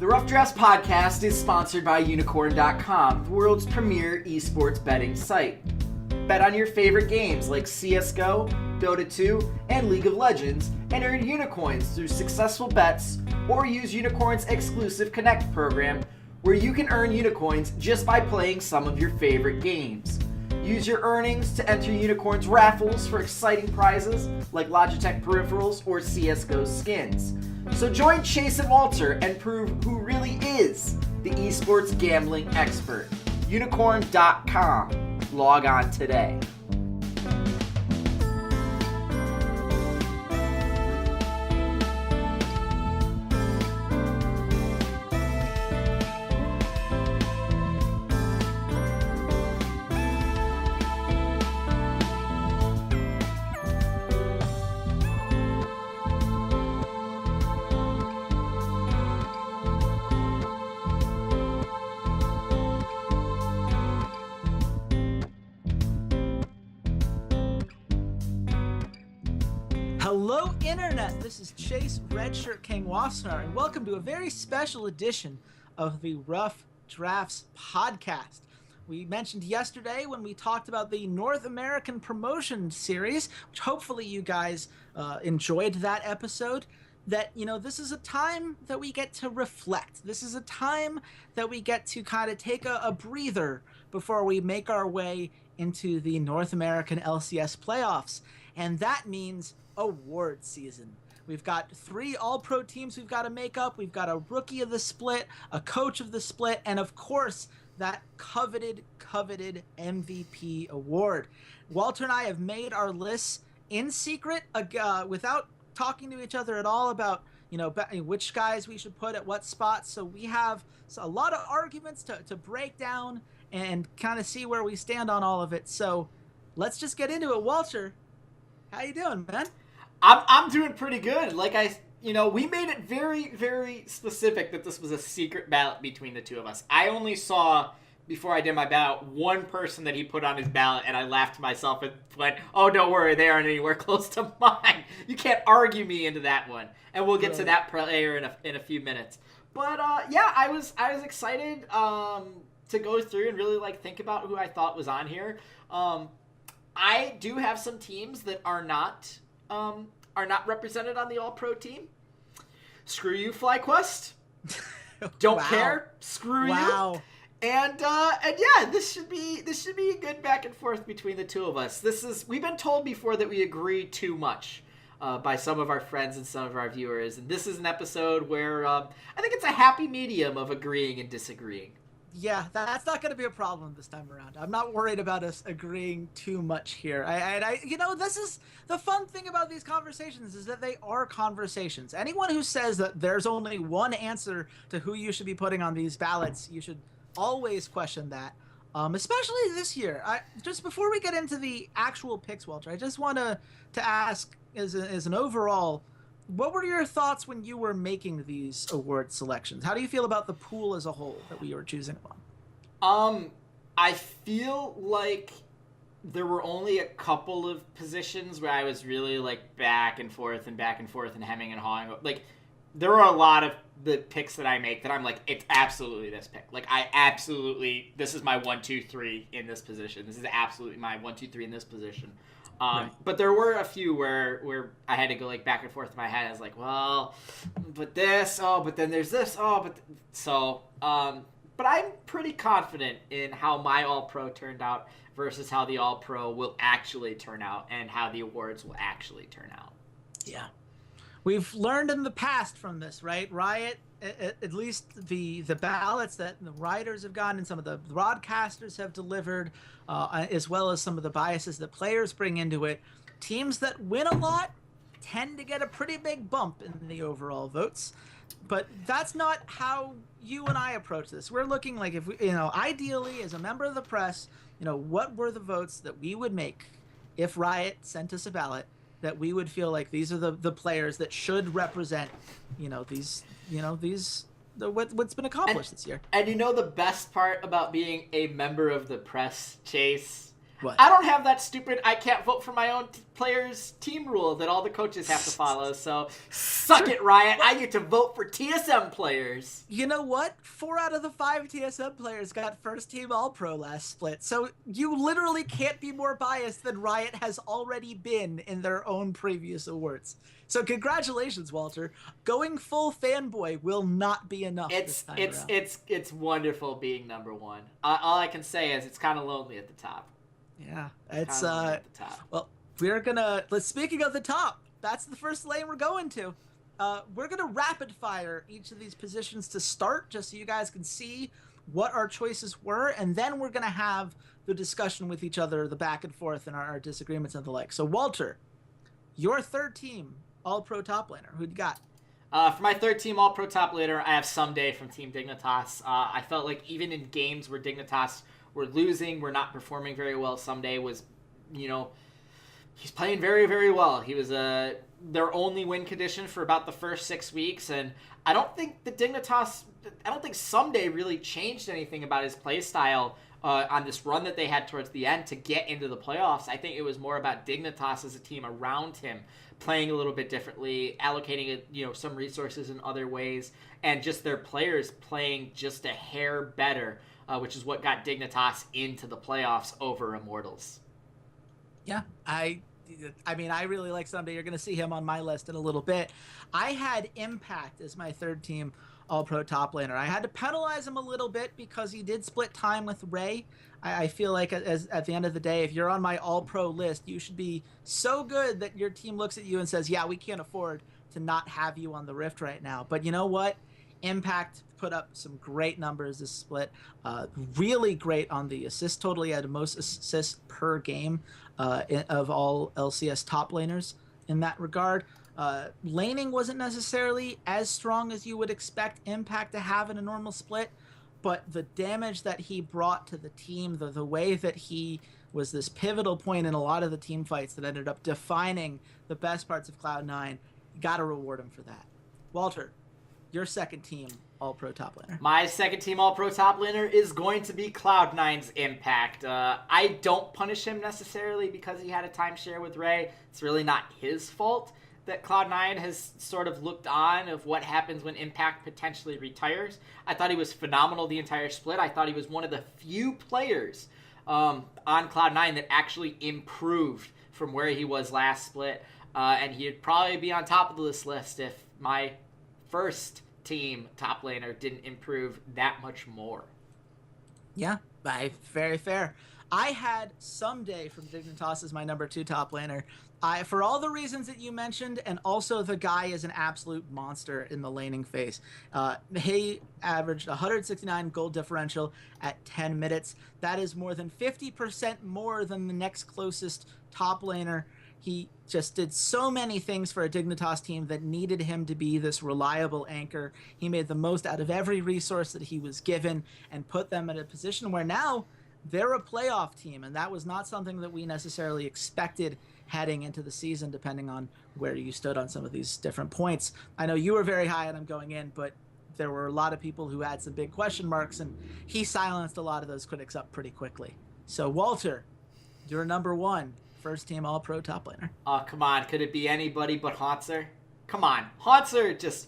The Rough Drafts podcast is sponsored by Unicorn.com, the world's premier esports betting site. Bet on your favorite games like CSGO, Dota 2, and League of Legends, and earn Unicoins through successful bets, or use Unicorn's exclusive Connect program, where you can earn Unicoins just by playing some of your favorite games. Use your earnings to enter Unicorn's raffles for exciting prizes like Logitech peripherals or CSGO skins. So join Chase and Walter and prove who really is the esports gambling expert. Unicorn.com. Log on today. Hello, Internet! This is Chase, RedShirtKing, Wassenar, and welcome to a very special edition of the Rough Drafts podcast. We mentioned yesterday when we talked about the North American Promotion Series, which hopefully you guys enjoyed that episode, that, you know, this is a time that we get to reflect. This is a time that we get to kind of take a breather before we make our way into the North American LCS playoffs. And that means award season. We've got 3 all-pro teams we've got to make up. We've got a rookie of the split, a coach of the split, and of course, that coveted MVP award. Walter and I have made our lists in secret without talking to each other at all about, you know, which guys we should put at what spots. So we have a lot of arguments to break down and kind of see where we stand on all of it. So let's just get into it. Walter, how you doing, man? I'm doing pretty good. We made it very, very specific that this was a secret ballot between the two of us. I only saw, before I did my ballot, one person that he put on his ballot, and I laughed to myself and went, oh, don't worry, they aren't anywhere close to mine. You can't argue me into that one. And we'll get to that player in a few minutes. But, I was excited to go through and really, think about who I thought was on here. I do have some teams that are not represented on the All-Pro team. Screw you, FlyQuest. Don't care. Screw you. And yeah, this should be a good back and forth between the two of us. We've been told before that we agree too much by some of our friends and some of our viewers, and this is an episode where I think it's a happy medium of agreeing and disagreeing. Yeah, that's not going to be a problem this time around. I'm not worried about us agreeing too much here. This is the fun thing about these conversations is that they are conversations. Anyone who says that there's only one answer to who you should be putting on these ballots, you should always question that. Especially this year. Just before we get into the actual picks, Walter, I just want to ask as an overall, what were your thoughts when you were making these award selections? How do you feel about the pool as a whole that we were choosing among? I feel like there were only a couple of positions where I was really back and forth and hemming and hawing. There were a lot of the picks that I make that I'm like, it's absolutely this pick. This is my 1, 2, 3 in this position. This is absolutely my 1, 2, 3 in this position. Right. But there were a few where I had to go back and forth in my head. I was like, well, but this, but then there's this, but I'm pretty confident in how my All-Pro turned out versus how the All-Pro will actually turn out and how the awards will actually turn out. Yeah. We've learned in the past from this, right? Riot, at least the ballots that the writers have gotten and some of the broadcasters have delivered, as well as some of the biases that players bring into it. Teams that win a lot tend to get a pretty big bump in the overall votes. But that's not how you and I approach this. We're looking if we, ideally as a member of the press, what were the votes that we would make if Riot sent us a ballot that we would feel like these are the players that should represent, what's been accomplished this year. And the best part about being a member of the press, Chase, What? I don't have that stupid I can't vote for my own players team rule that all the coaches have to follow. So suck it, Riot. I get to vote for TSM players. You know what? 4 out of the 5 TSM players got first team All-Pro last split. So you literally can't be more biased than Riot has already been in their own previous awards. So congratulations, Walter. Going full fanboy will not be enough this time around. It's wonderful being number one. All I can say is it's kind of lonely at the top. Yeah, it's at the top. Well, speaking of the top, that's the first lane we're going to. We're gonna rapid fire each of these positions to start, just so you guys can see what our choices were, and then we're gonna have the discussion with each other, the back and forth, and our disagreements and the like. So, Walter, your third team All-Pro top laner, who you got? For my third team All-Pro top laner, I have Someday from Team Dignitas. I felt like even in games where Dignitas were losing, were not performing very well, Someday was, he's playing very, very well. He was their only win condition for about the first 6 weeks, and I don't think Someday really changed anything about his play style on this run that they had towards the end to get into the playoffs. I think it was more about Dignitas as a team around him playing a little bit differently, allocating some resources in other ways, and just their players playing just a hair better, which is what got Dignitas into the playoffs over Immortals. Yeah, I really like Someday. You're going to see him on my list in a little bit. I had Impact as my third team All-Pro top laner. I had to penalize him a little bit because he did split time with Ray. I feel like at the end of the day, if you're on my All-Pro list, you should be so good that your team looks at you and says, yeah, we can't afford to not have you on the Rift right now. But you know what? Impact put up some great numbers this split. Really great on the assist total. He had the most assists per game of all LCS top laners in that regard. Laning wasn't necessarily as strong as you would expect Impact to have in a normal split, but the damage that he brought to the team, the way that he was this pivotal point in a lot of the team fights that ended up defining the best parts of Cloud9, you got to reward him for that. Walter, your second team All-Pro top laner. My second team All-Pro top laner is going to be Cloud9's Impact. I don't punish him necessarily because he had a timeshare with Ray. It's really not his fault that Cloud9 has sort of looked on of what happens when Impact potentially retires. I thought he was phenomenal the entire split. I thought he was one of the few players on Cloud9 that actually improved from where he was last split. And he'd probably be on top of this list if my first team top laner didn't improve that much more. Yeah, very fair. I had Someday from Dignitas as my number 2 top laner. For all the reasons that you mentioned, and also the guy is an absolute monster in the laning phase. He averaged 169 gold differential at 10 minutes. That is more than 50% more than the next closest top laner. He just did so many things for a Dignitas team that needed him to be this reliable anchor. He made the most out of every resource that he was given and put them in a position where now they're a playoff team, and that was not something that we necessarily expected heading into the season, depending on where you stood on some of these different points. I know you were very high on him going in, but there were a lot of people who had some big question marks, and he silenced a lot of those critics up pretty quickly. So, Walter, you're number 1. First team All-Pro top laner. Oh, come on. Could it be anybody but Hauntzer? Come on. Hauntzer, just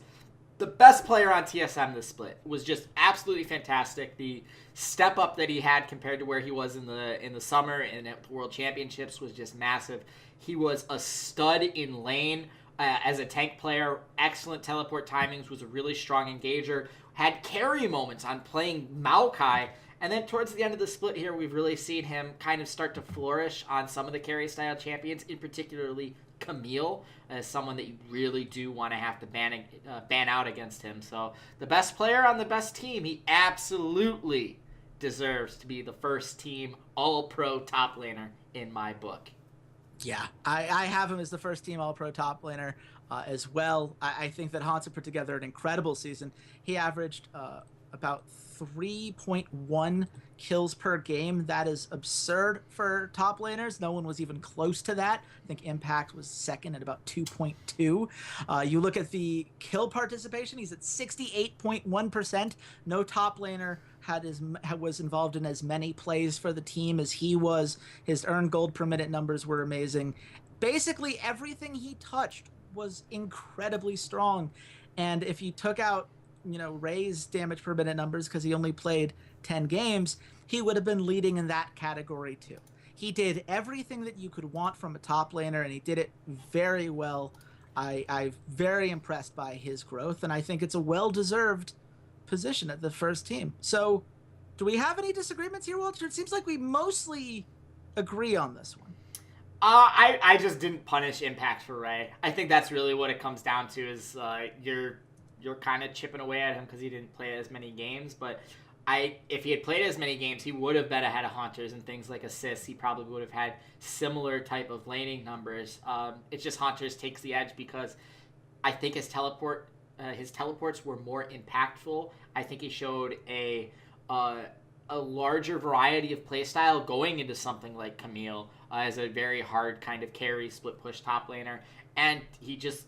the best player on TSM this split. Was just absolutely fantastic. The step up that he had compared to where he was in the summer and at the World Championships was just massive. He was a stud in lane as a tank player. Excellent teleport timings. Was a really strong engager. Had carry moments on playing Maokai. And then towards the end of the split here, we've really seen him kind of start to flourish on some of the carry-style champions, in particularly Camille, as someone that you really do want to have to ban out against him. So the best player on the best team, he absolutely deserves to be the first team All-Pro top laner in my book. Yeah, I have him as the first team All-Pro top laner as well. I think that Hansa put together an incredible season. He averaged about 3.1 kills per game. That is absurd for top laners. No one was even close to that. I think Impact was second at about 2.2. You look at the kill participation, he's at 68.1%. No top laner was involved in as many plays for the team as he was. His earned gold per minute numbers were amazing. Basically, everything he touched was incredibly strong. And if you took out, Ray's damage per minute numbers because he only played 10 games, he would have been leading in that category too. He did everything that you could want from a top laner, and he did it very well. I'm very impressed by his growth, and I think it's a well-deserved position at the first team. So, do we have any disagreements here, Walter? It seems like we mostly agree on this one. I just didn't punish Impact for Ray. I think that's really what it comes down to is you're kind of chipping away at him because he didn't play as many games. But if he had played as many games, he would have been ahead of Hunters and things like assists. He probably would have had similar type of laning numbers. It's just Hunters takes the edge because I think his teleports were more impactful. I think he showed a larger variety of playstyle going into something like Camille as a very hard kind of carry split push top laner, and he just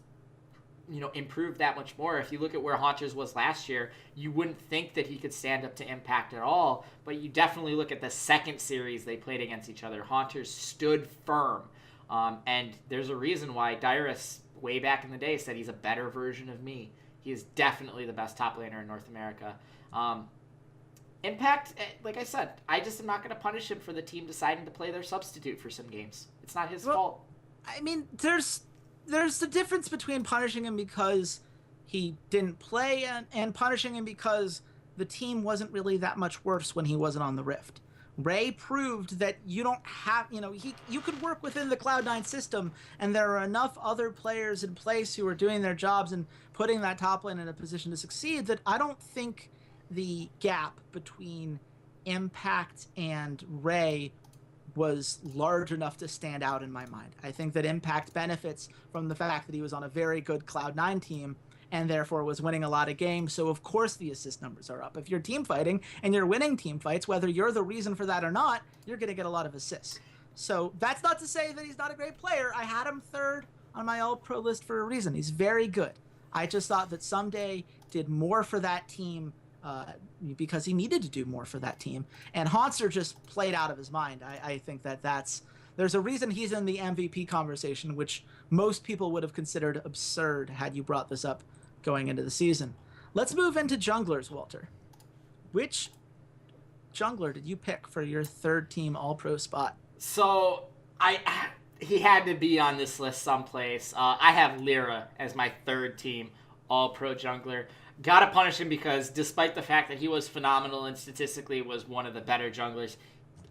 improved that much more. If you look at where Haunches was last year, you wouldn't think that he could stand up to Impact at all, but you definitely look at the second series they played against each other. Haunters stood firm, and there's a reason why Dyrus way back in the day said he's a better version of me. He is definitely the best top laner in North America. Impact, like I said, I just am not going to punish him for the team deciding to play their substitute for some games. It's not his fault. I mean, there's the difference between punishing him because he didn't play and punishing him because the team wasn't really that much worse when he wasn't on the Rift. Ray proved that you don't have, you could work within the Cloud9 system, and there are enough other players in place who are doing their jobs and putting that top lane in a position to succeed that I don't think the gap between Impact and Ray was large enough to stand out in my mind. I think that Impact benefits from the fact that he was on a very good Cloud9 team and therefore was winning a lot of games, so of course the assist numbers are up. If you're team fighting and you're winning team fights, whether you're the reason for that or not, you're going to get a lot of assists. So that's not to say that he's not a great player. I had him third on my all-pro list for a reason. He's very good. I just thought that Someday did more for that team because he needed to do more for that team. And Haunter just played out of his mind. I think that there's a reason he's in the MVP conversation, which most people would have considered absurd had you brought this up going into the season. Let's move into junglers, Walter. Which jungler did you pick for your third team all-pro spot? So he had to be on this list someplace. I have Lyra as my third team all-pro jungler. Gotta punish him because despite the fact that he was phenomenal and statistically was one of the better junglers,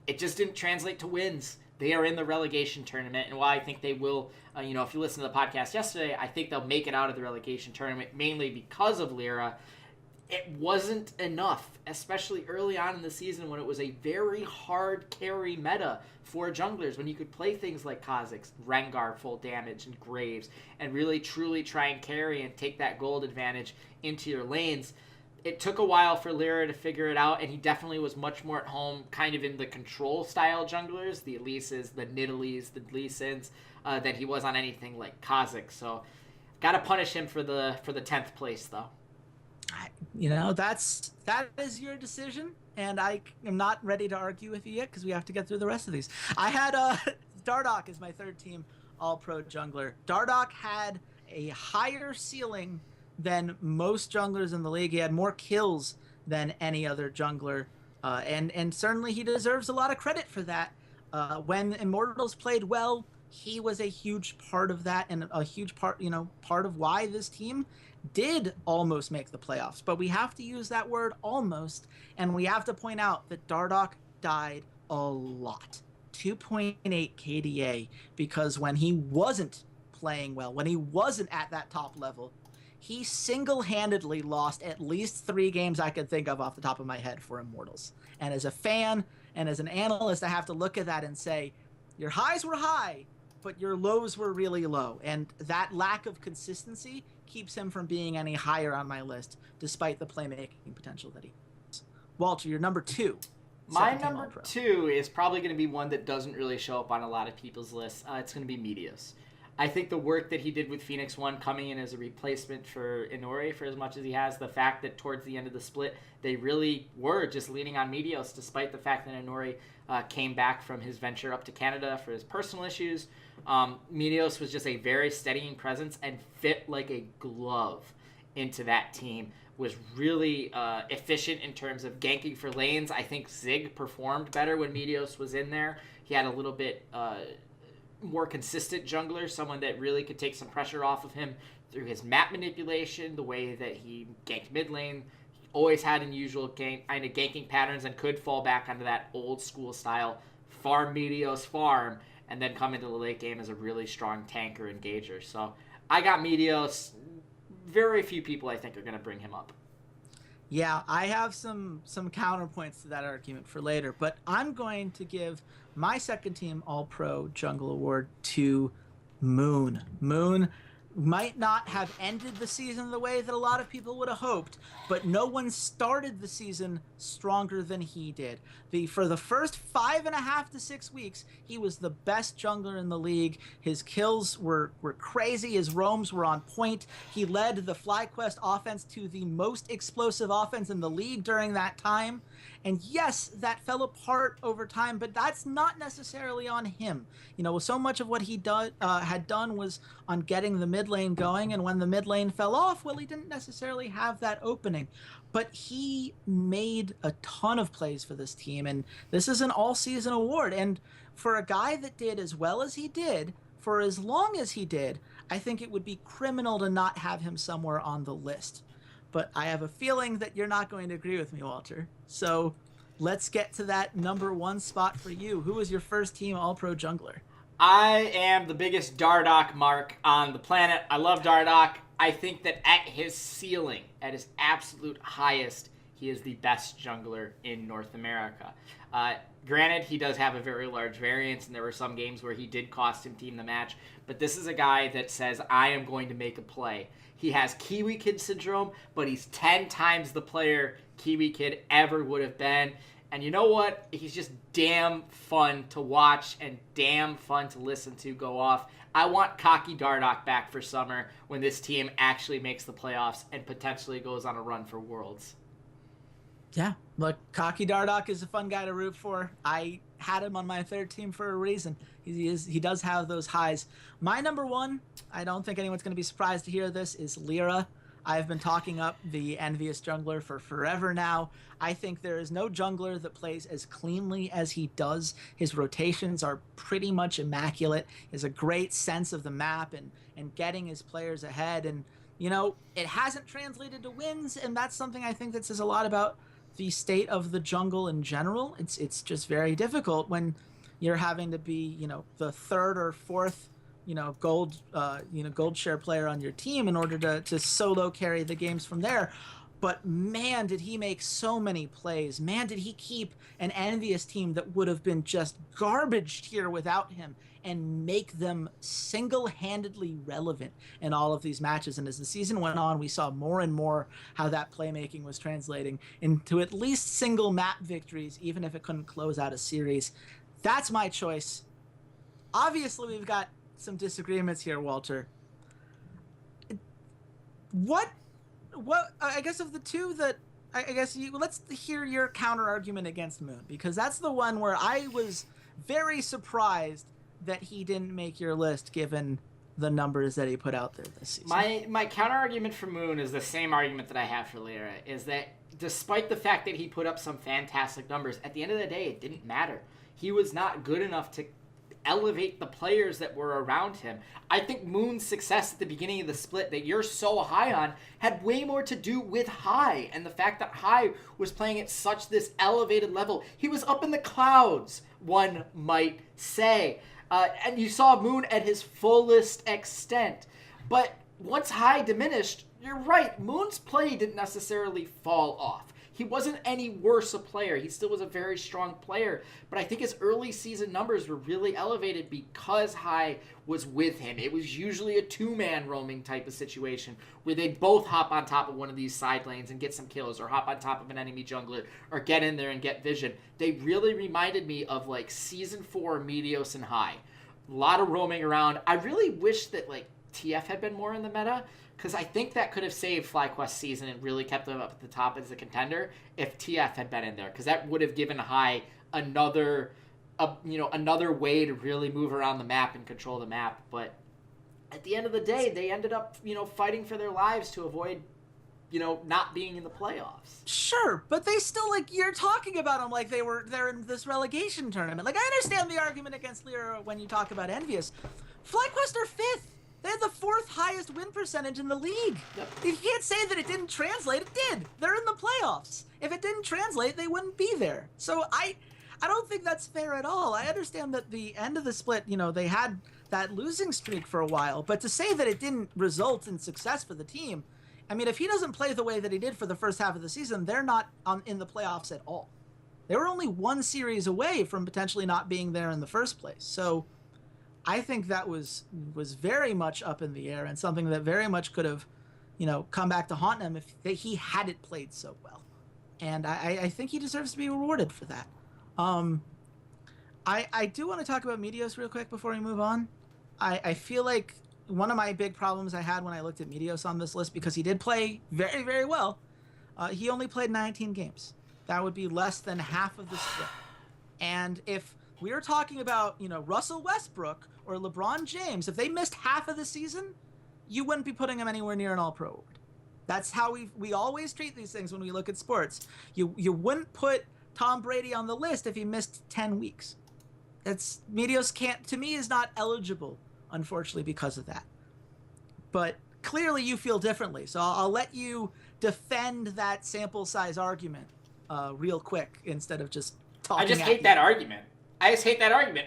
it just didn't translate to wins. They are in the relegation tournament, and while I think they will, if you listen to the podcast yesterday, I think they'll make it out of the relegation tournament mainly because of Lyra. It wasn't enough, especially early on in the season when it was a very hard carry meta for junglers, when you could play things like Kha'Zix, Rengar full damage, and Graves, and really truly try and carry and take that gold advantage into your lanes. It took a while for Lyra to figure it out, and he definitely was much more at home kind of in the control style junglers, the Elises, the Nidalees, the Lee Sins, than he was on anything like Kha'Zix. So gotta punish him for the 10th place though. That is your decision, and I am not ready to argue with you yet because we have to get through the rest of these. I had Dardoch as my third team all-pro jungler. Dardoch had a higher ceiling than most junglers in the league. He had more kills than any other jungler, and certainly he deserves a lot of credit for that. When Immortals played well, he was a huge part of that, and a huge part of why this team did almost make the playoffs. But we have to use that word almost, and we have to point out that Dardoch died a lot. 2.8 KDA, because when he wasn't playing well, when he wasn't at that top level, he single-handedly lost at least 3 games I could think of off the top of my head for Immortals. And as a fan and as an analyst, I have to look at that and say, your highs were high, but your lows were really low. And that lack of consistency keeps him from being any higher on my list, despite the playmaking potential that he has. Walter, your number 2. My number 2 is probably going to be one that doesn't really show up on a lot of people's lists. It's going to be Medios. I think the work that he did with Phoenix 1 coming in as a replacement for Inori for as much as he has, the fact that towards the end of the split, they really were just leaning on Medios, despite the fact that Inori came back from his venture up to Canada for his personal issues. Medios was just a very steadying presence and fit like a glove into that team. Was really efficient in terms of ganking for lanes. I think Zig performed better when Medios was in there. He had a little bit more consistent jungler, someone that really could take some pressure off of him through his map manipulation, the way that he ganked mid lane. He always had unusual kind of ganking patterns and could fall back onto that old school style farm Medios farm and then come into the late game as a really strong tanker engager. So I got Medios. Very few people, I think, are going to bring him up. Yeah, I have some counterpoints to that argument for later, but I'm going to give my second team All-Pro Jungle Award to Moon. Moon might not have ended the season the way that a lot of people would have hoped, but no one started the season stronger than he did. For the first 5.5 to 6 weeks, he was the best jungler in the league. His kills were crazy. His roams were on point. He led the FlyQuest offense to the most explosive offense in the league during that time. And yes, that fell apart over time, but that's not necessarily on him. You know, so much of what he had done was on getting the mid lane going, and when the mid lane fell off, well, he didn't necessarily have that opening. But he made a ton of plays for this team, and this is an all-season award. And for a guy that did as well as he did, for as long as he did, I think it would be criminal to not have him somewhere on the list. But I have a feeling that you're not going to agree with me, Walter. So let's get to that number 1 spot for you. Who was your first team All-Pro jungler? I am the biggest Dardoch mark on the planet. I love Dardoch. I think that at his ceiling, at his absolute highest, he is the best jungler in North America. Granted, he does have a very large variance, and there were some games where he did cost him team the match, but this is a guy that says, I am going to make a play. He has Kiwi Kid syndrome, but he's 10 times the player Kiwi Kid ever would have been. And you know what? He's just damn fun to watch and damn fun to listen to go off. I want cocky Dardoch back for summer when this team actually makes the playoffs and potentially goes on a run for Worlds. Yeah, look, cocky Dardoch is a fun guy to root for. I had him on my third team for a reason. He does have those highs. My number 1, I don't think anyone's going to be surprised to hear this, is Lyra. I've been talking up the envious jungler for forever now. I think there is no jungler that plays as cleanly as he does. His rotations are pretty much immaculate. He has a great sense of the map and getting his players ahead. And, you know, it hasn't translated to wins, and that's something I think that says a lot about the state of the jungle in general. It's just very difficult when you're having to be, you know, the 3rd or 4th gold share player on your team in order to solo carry the games from there. But man, did he make so many plays. Man, did he keep an envious team that would have been just garbage here without him and make them single-handedly relevant in all of these matches. And as the season went on, we saw more and more how that playmaking was translating into at least single map victories, even if it couldn't close out a series. That's my choice. Obviously, we've got some disagreements here, Walter. What I guess of the two that let's hear your counter argument against Moon, because that's the one where I was very surprised that he didn't make your list given the numbers that he put out there this season. My counter argument for Moon is the same argument that I have for Lyra, is that despite the fact that he put up some fantastic numbers, at the end of the day, it didn't matter. He was not good enough to elevate the players that were around him. I think Moon's success at the beginning of the split that you're so high on had way more to do with High, and the fact that High was playing at such this elevated level. He was up in the clouds, one might say. And you saw Moon at his fullest extent. But once High diminished, you're right. Moon's play didn't necessarily fall off. He wasn't any worse a player. He still was a very strong player. But I think his early season numbers were really elevated because High was with him. It was usually a two-man roaming type of situation where they'd both hop on top of one of these side lanes and get some kills, or hop on top of an enemy jungler, or get in there and get vision. They really reminded me of like Season 4 Meteos and High. A lot of roaming around. I really wish that like TF had been more in the meta, because I think that could have saved FlyQuest season and really kept them up at the top as a contender if TF had been in there, because that would have given High another way to really move around the map and control the map. But at the end of the day, they ended up, fighting for their lives to avoid, not being in the playoffs. Sure, but they still, you're talking about them like they're in this relegation tournament. I understand the argument against Lyra when you talk about Envious. FlyQuest are 5th. They had the 4th highest win percentage in the league. Yep. You can't say that it didn't translate. It did. They're in the playoffs. If it didn't translate, they wouldn't be there. So I don't think that's fair at all. I understand that the end of the split, they had that losing streak for a while, but to say that it didn't result in success for the team, I mean, if he doesn't play the way that he did for the first half of the season, they're not in the playoffs at all. They were only one series away from potentially not being there in the first place. So I think that was very much up in the air, and something that very much could have, come back to haunt him if he hadn't played so well. And I think he deserves to be rewarded for that. I do want to talk about Meteos real quick before we move on. I feel like one of my big problems I had when I looked at Meteos on this list, because he did play very, very well, he only played 19 games. That would be less than half of the split. And if we were talking about, Russell Westbrook or LeBron James, if they missed half of the season, you wouldn't be putting them anywhere near an All-Pro award. That's how we always treat these things when we look at sports. You wouldn't put Tom Brady on the list if he missed 10 weeks. Meteos to me, is not eligible, unfortunately, because of that. But clearly you feel differently, so I'll let you defend that sample size argument real quick instead of just talking. I just hate that argument.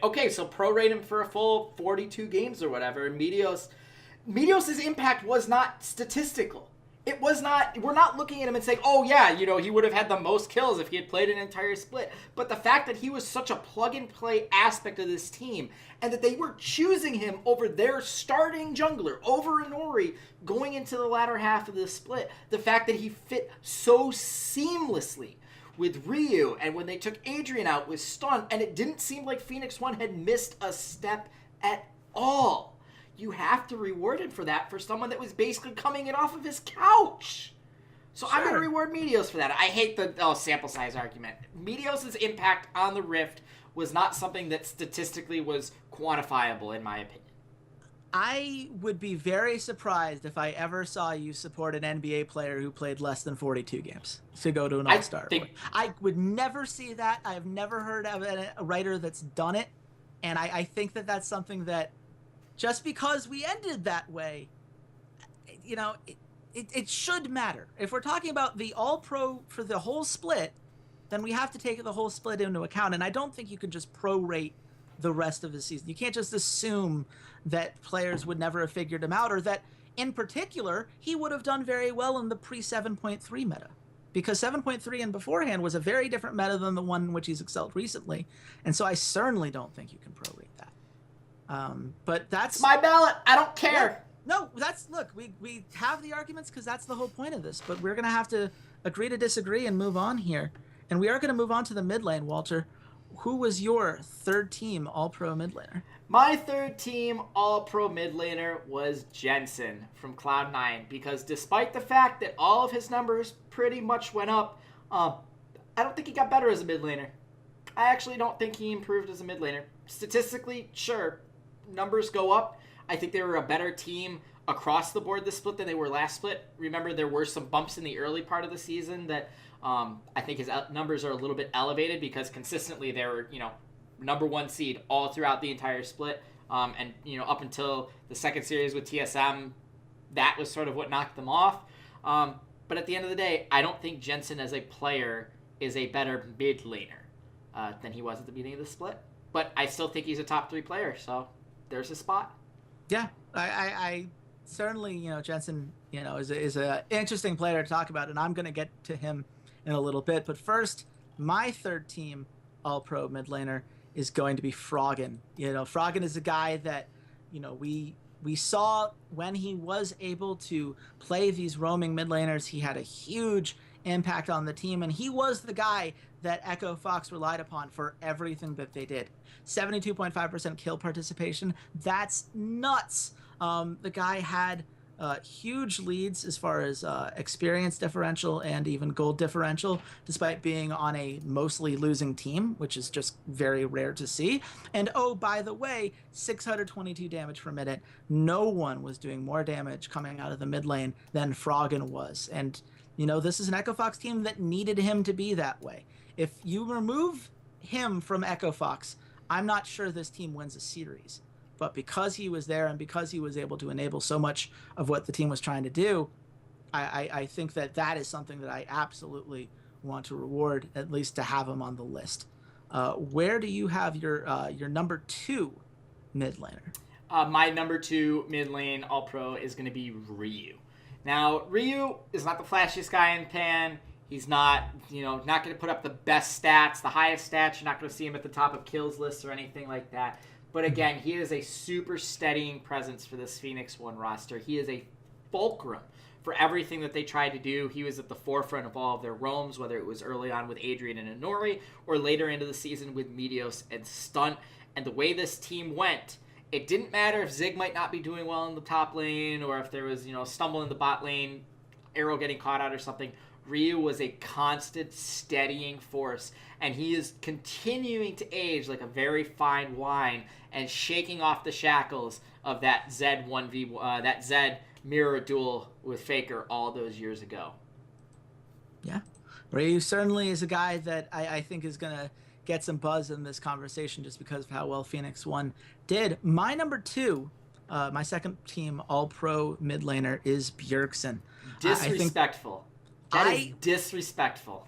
Okay, so prorate him for a full 42 games or whatever. And Meteos' impact was not statistical. It was not. We're not looking at him and saying, oh yeah, he would have had the most kills if he had played an entire split. But the fact that he was such a plug-and-play aspect of this team, and that they were choosing him over their starting jungler, over Inori, going into the latter half of the split. The fact that he fit so seamlessly with Ryu, and when they took Adrian out, was stunned, and it didn't seem like Phoenix One had missed a step at all. You have to reward him for that, for someone that was basically coming in off of his couch. So sure. I'm going to reward Meteos for that. I hate the sample size argument. Meteos' impact on the Rift was not something that statistically was quantifiable, in my opinion. I would be very surprised if I ever saw you support an NBA player who played less than 42 games to go to an All-Star. I would never see that. I've never heard of a writer that's done it. And I think that that's something that, just because we ended that way, it should matter. If we're talking about the All-Pro for the whole split, then we have to take the whole split into account. And I don't think you can just prorate the rest of the season. You can't just assume that players would never have figured him out, or that, in particular, he would have done very well in the pre-7.3 meta. Because 7.3 and beforehand was a very different meta than the one in which he's excelled recently. And so I certainly don't think you can prorate that. But that's my ballot. I don't care. No, look, we have the arguments because that's the whole point of this. But we're going to have to agree to disagree and move on here. And we are going to move on to the mid lane, Walter. Who was your third team All-Pro mid laner? My third team All-Pro mid laner was Jensen from Cloud9, because despite the fact that all of his numbers pretty much went up, I don't think he got better as a mid laner. I actually don't think he improved as a mid laner. Statistically, sure, numbers go up. I think they were a better team across the board this split than they were last split. Remember, there were some bumps in the early part of the season that I think his numbers are a little bit elevated, because consistently they were, number one seed all throughout the entire split. And, up until the second series with TSM, that was sort of what knocked them off. But at the end of the day, I don't think Jensen as a player is a better mid laner than he was at the beginning of the split. But I still think he's a top 3 player, so there's a spot. Yeah, I certainly, Jensen is a interesting player to talk about, and I'm going to get to him in a little bit. But first, my third team All-Pro mid laner is going to be Froggen. Froggen is a guy that, we saw when he was able to play these roaming mid laners, he had a huge impact on the team, and he was the guy that Echo Fox relied upon for everything that they did. 72.5% kill participation. That's nuts. The guy had huge leads as far as experience differential and even gold differential, despite being on a mostly losing team, which is just very rare to see. And oh, by the way, 622 damage per minute. No one was doing more damage coming out of the mid lane than Froggen was. And, this is an Echo Fox team that needed him to be that way. If you remove him from Echo Fox, I'm not sure this team wins a series. But because he was there and because he was able to enable so much of what the team was trying to do, I think that is something that I absolutely want to reward, at least to have him on the list. Where do you have your number 2 mid laner? My number 2 mid lane All-Pro is going to be Ryu. Now, Ryu is not the flashiest guy in Pan. He's not going to put up the best stats, the highest stats. You're not going to see him at the top of kills lists or anything like that. But again, he is a super steadying presence for this Phoenix 1 roster. He is a fulcrum for everything that they tried to do. He was at the forefront of all of their roams, whether it was early on with Adrian and Inori or later into the season with Meteos and Stunt. And the way this team went, it didn't matter if Zig might not be doing well in the top lane or if there was, a stumble in the bot lane, arrow getting caught out or something. Ryu was a constant steadying force, and he is continuing to age like a very fine wine and shaking off the shackles of that Zed mirror duel with Faker all those years ago. Yeah, Ryu certainly is a guy that I think is going to get some buzz in this conversation just because of how well Phoenix 1 did. My number 2, my second team All-Pro mid laner is Bjergsen. Disrespectful. That is disrespectful.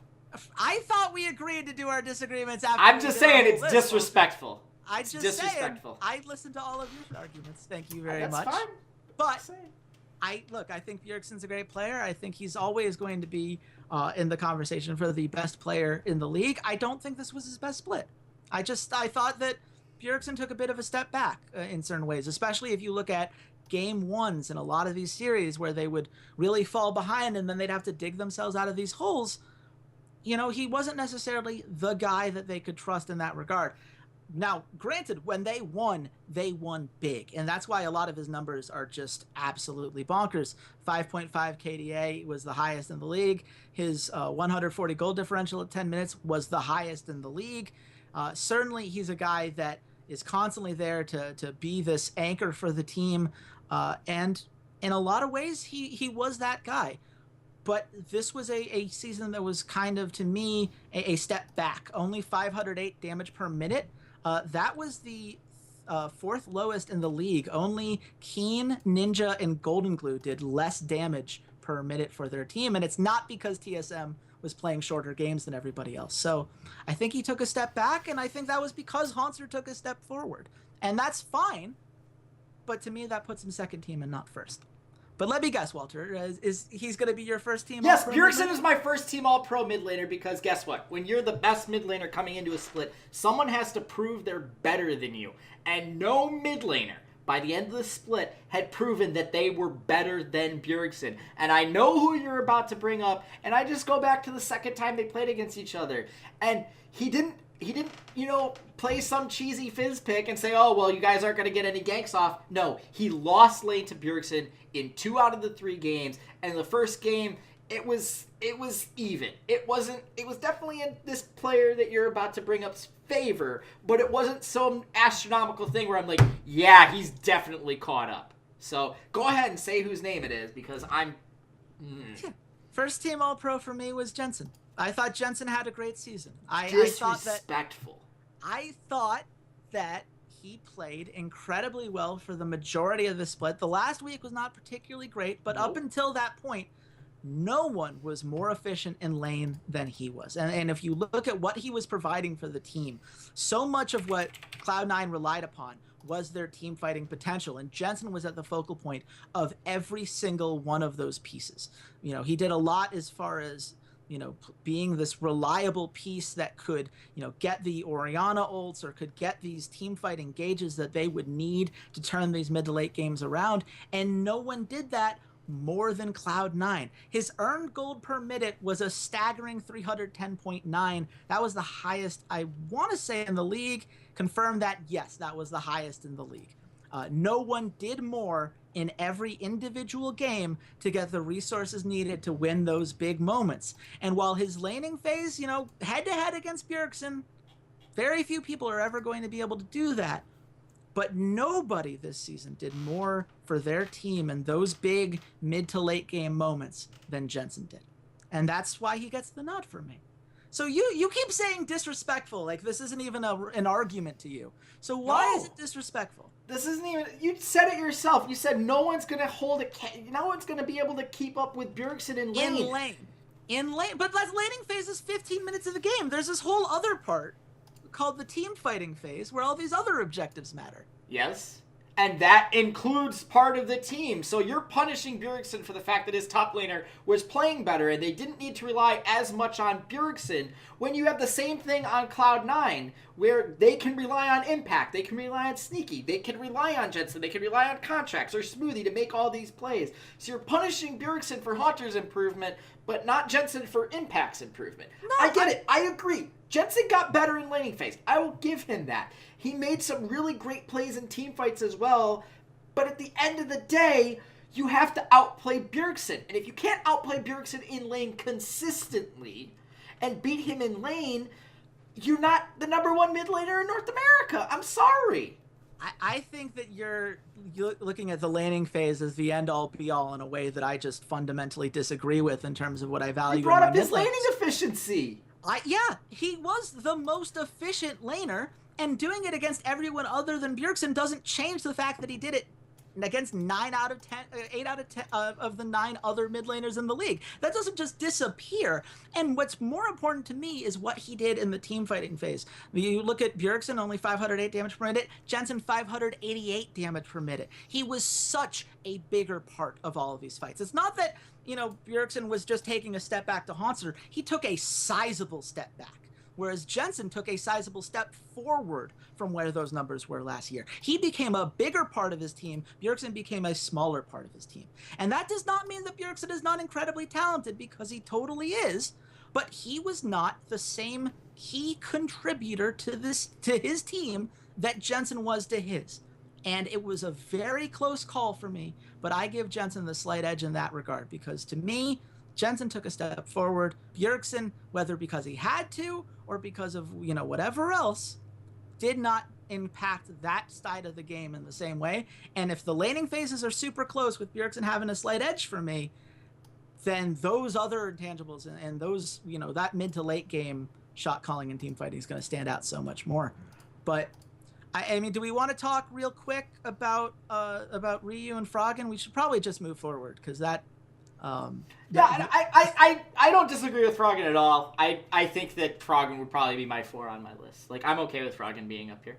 I thought we agreed to do our disagreements after. I'm just saying it's disrespectful. Disrespectful. I listened to all of your arguments. Thank you very much. That's fine. But I think Bjergsen's a great player. I think he's always going to be in the conversation for the best player in the league. I don't think this was his best split. I thought that Bjergsen took a bit of a step back in certain ways, especially if you look at game ones in a lot of these series where they would really fall behind and then they'd have to dig themselves out of these holes. He wasn't necessarily the guy that they could trust in that regard. Now, granted, when they won big, and that's why a lot of his numbers are just absolutely bonkers. 5.5 KDA was the highest in the league. His 140 goal differential at 10 minutes was the highest in the league. Certainly, he's a guy that is constantly there to be this anchor for the team. And in a lot of ways, he was that guy. But this was a season that was kind of, to me, a step back. Only 508 damage per minute. That was the 4th lowest in the league. Only Keen, Ninja, and Golden Glue did less damage per minute for their team. And it's not because TSM was playing shorter games than everybody else. So I think he took a step back, and I think that was because Haunter took a step forward. And that's fine. But to me, that puts him second team and not first. But let me guess, Walter, is he's going to be your first team? Yes, Bjergsen is my first team All-Pro mid laner because guess what? When you're the best mid laner coming into a split, someone has to prove they're better than you. And no mid laner, by the end of the split, had proven that they were better than Bjergsen. And I know who you're about to bring up, and I just go back to the second time they played against each other. And he didn't, play some cheesy fizz pick and say, oh, well, you guys aren't going to get any ganks off. No, he lost lane to Bjergsen in 2 out of the 3 games. And in the first game, it was even. It was definitely in this player that you're about to bring up's favor, but it wasn't some astronomical thing where I'm like, yeah, he's definitely caught up. So go ahead and say whose name it is because I'm... First team All-Pro for me was Jensen. I thought Jensen had a great season. Disrespectful. I thought that he played incredibly well for the majority of the split. The last week was not particularly great, but up until that point, no one was more efficient in lane than he was. And if you look at what he was providing for the team, so much of what Cloud9 relied upon was their team fighting potential. And Jensen was at the focal point of every single one of those pieces. You know, he did a lot as far as, you know, being this reliable piece that could, you know, get the Orianna ults or could get these team fight engages that they would need to turn these mid to late games around. And no one did that more than Cloud9. His earned gold per minute was a staggering 310.9. That was the highest, I want to say, in the league. Confirm that, yes, that was the highest in the league. No one did more in every individual game to get the resources needed to win those big moments. And while his laning phase, you know, head-to-head against Bjergsen, very few people are ever going to be able to do that. But nobody this season did more for their team in those big mid to late game moments than Jensen did. And that's why he gets the nod from me. So you keep saying disrespectful, like this isn't even an argument to you. So why is it disrespectful? This isn't even, you said it yourself. You said no one's going to hold it, no one's going to be able to keep up with Bjergsen in lane. In lane. But that laning phase is 15 minutes of the game. There's this whole other part called the team fighting phase where all these other objectives matter. Yes. And that includes part of the team. So you're punishing Bjergsen for the fact that his top laner was playing better and they didn't need to rely as much on Bjergsen when you have the same thing on Cloud9 where they can rely on Impact, they can rely on Sneaky, they can rely on Jensen, they can rely on Contracts or Smoothie to make all these plays. So you're punishing Bjergsen for Haunter's improvement, but not Jensen for Impact's improvement. No, I get it. I agree. Jensen got better in laning phase. I will give him that. He made some really great plays in team fights as well, but at the end of the day, you have to outplay Bjergsen. And if you can't outplay Bjergsen in lane consistently and beat him in lane, you're not the number one mid laner in North America. I'm sorry. I think that you're looking at the laning phase as the end-all be-all in a way that I just fundamentally disagree with in terms of what I value. You brought up his laning efficiency. Yeah, he was the most efficient laner, and doing it against everyone other than Bjergsen doesn't change the fact that he did it against 8 out of 10 of the 9 other mid laners in the league. That doesn't just disappear. And what's more important to me is what he did in the team fighting phase. You look at Bjergsen, only 508 damage per minute. Jensen, 588 damage per minute. He was such a bigger part of all of these fights. It's not that, you know, Bjergsen was just taking a step back to Haunter. He took a sizable step back, whereas Jensen took a sizable step forward from where those numbers were last year. He became a bigger part of his team. Bjergsen became a smaller part of his team. And that does not mean that Bjergsen is not incredibly talented, because he totally is, but he was not the same key contributor to his team that Jensen was to his. And it was a very close call for me, but I give Jensen the slight edge in that regard, because to me, Jensen took a step forward. Bjergsen, whether because he had to or because of, you know, whatever else, did not impact that side of the game in the same way. And if the laning phases are super close with Bjergsen having a slight edge for me, then those other intangibles and those, you know, that mid to late game shot calling and team fighting is going to stand out so much more. But I mean, do we want to talk real quick about Ryu and Froggen? We should probably just move forward, because that. I don't disagree with Froggen at all. I think that Froggen would probably be my 4 on my list. Like, I'm okay with Froggen being up here.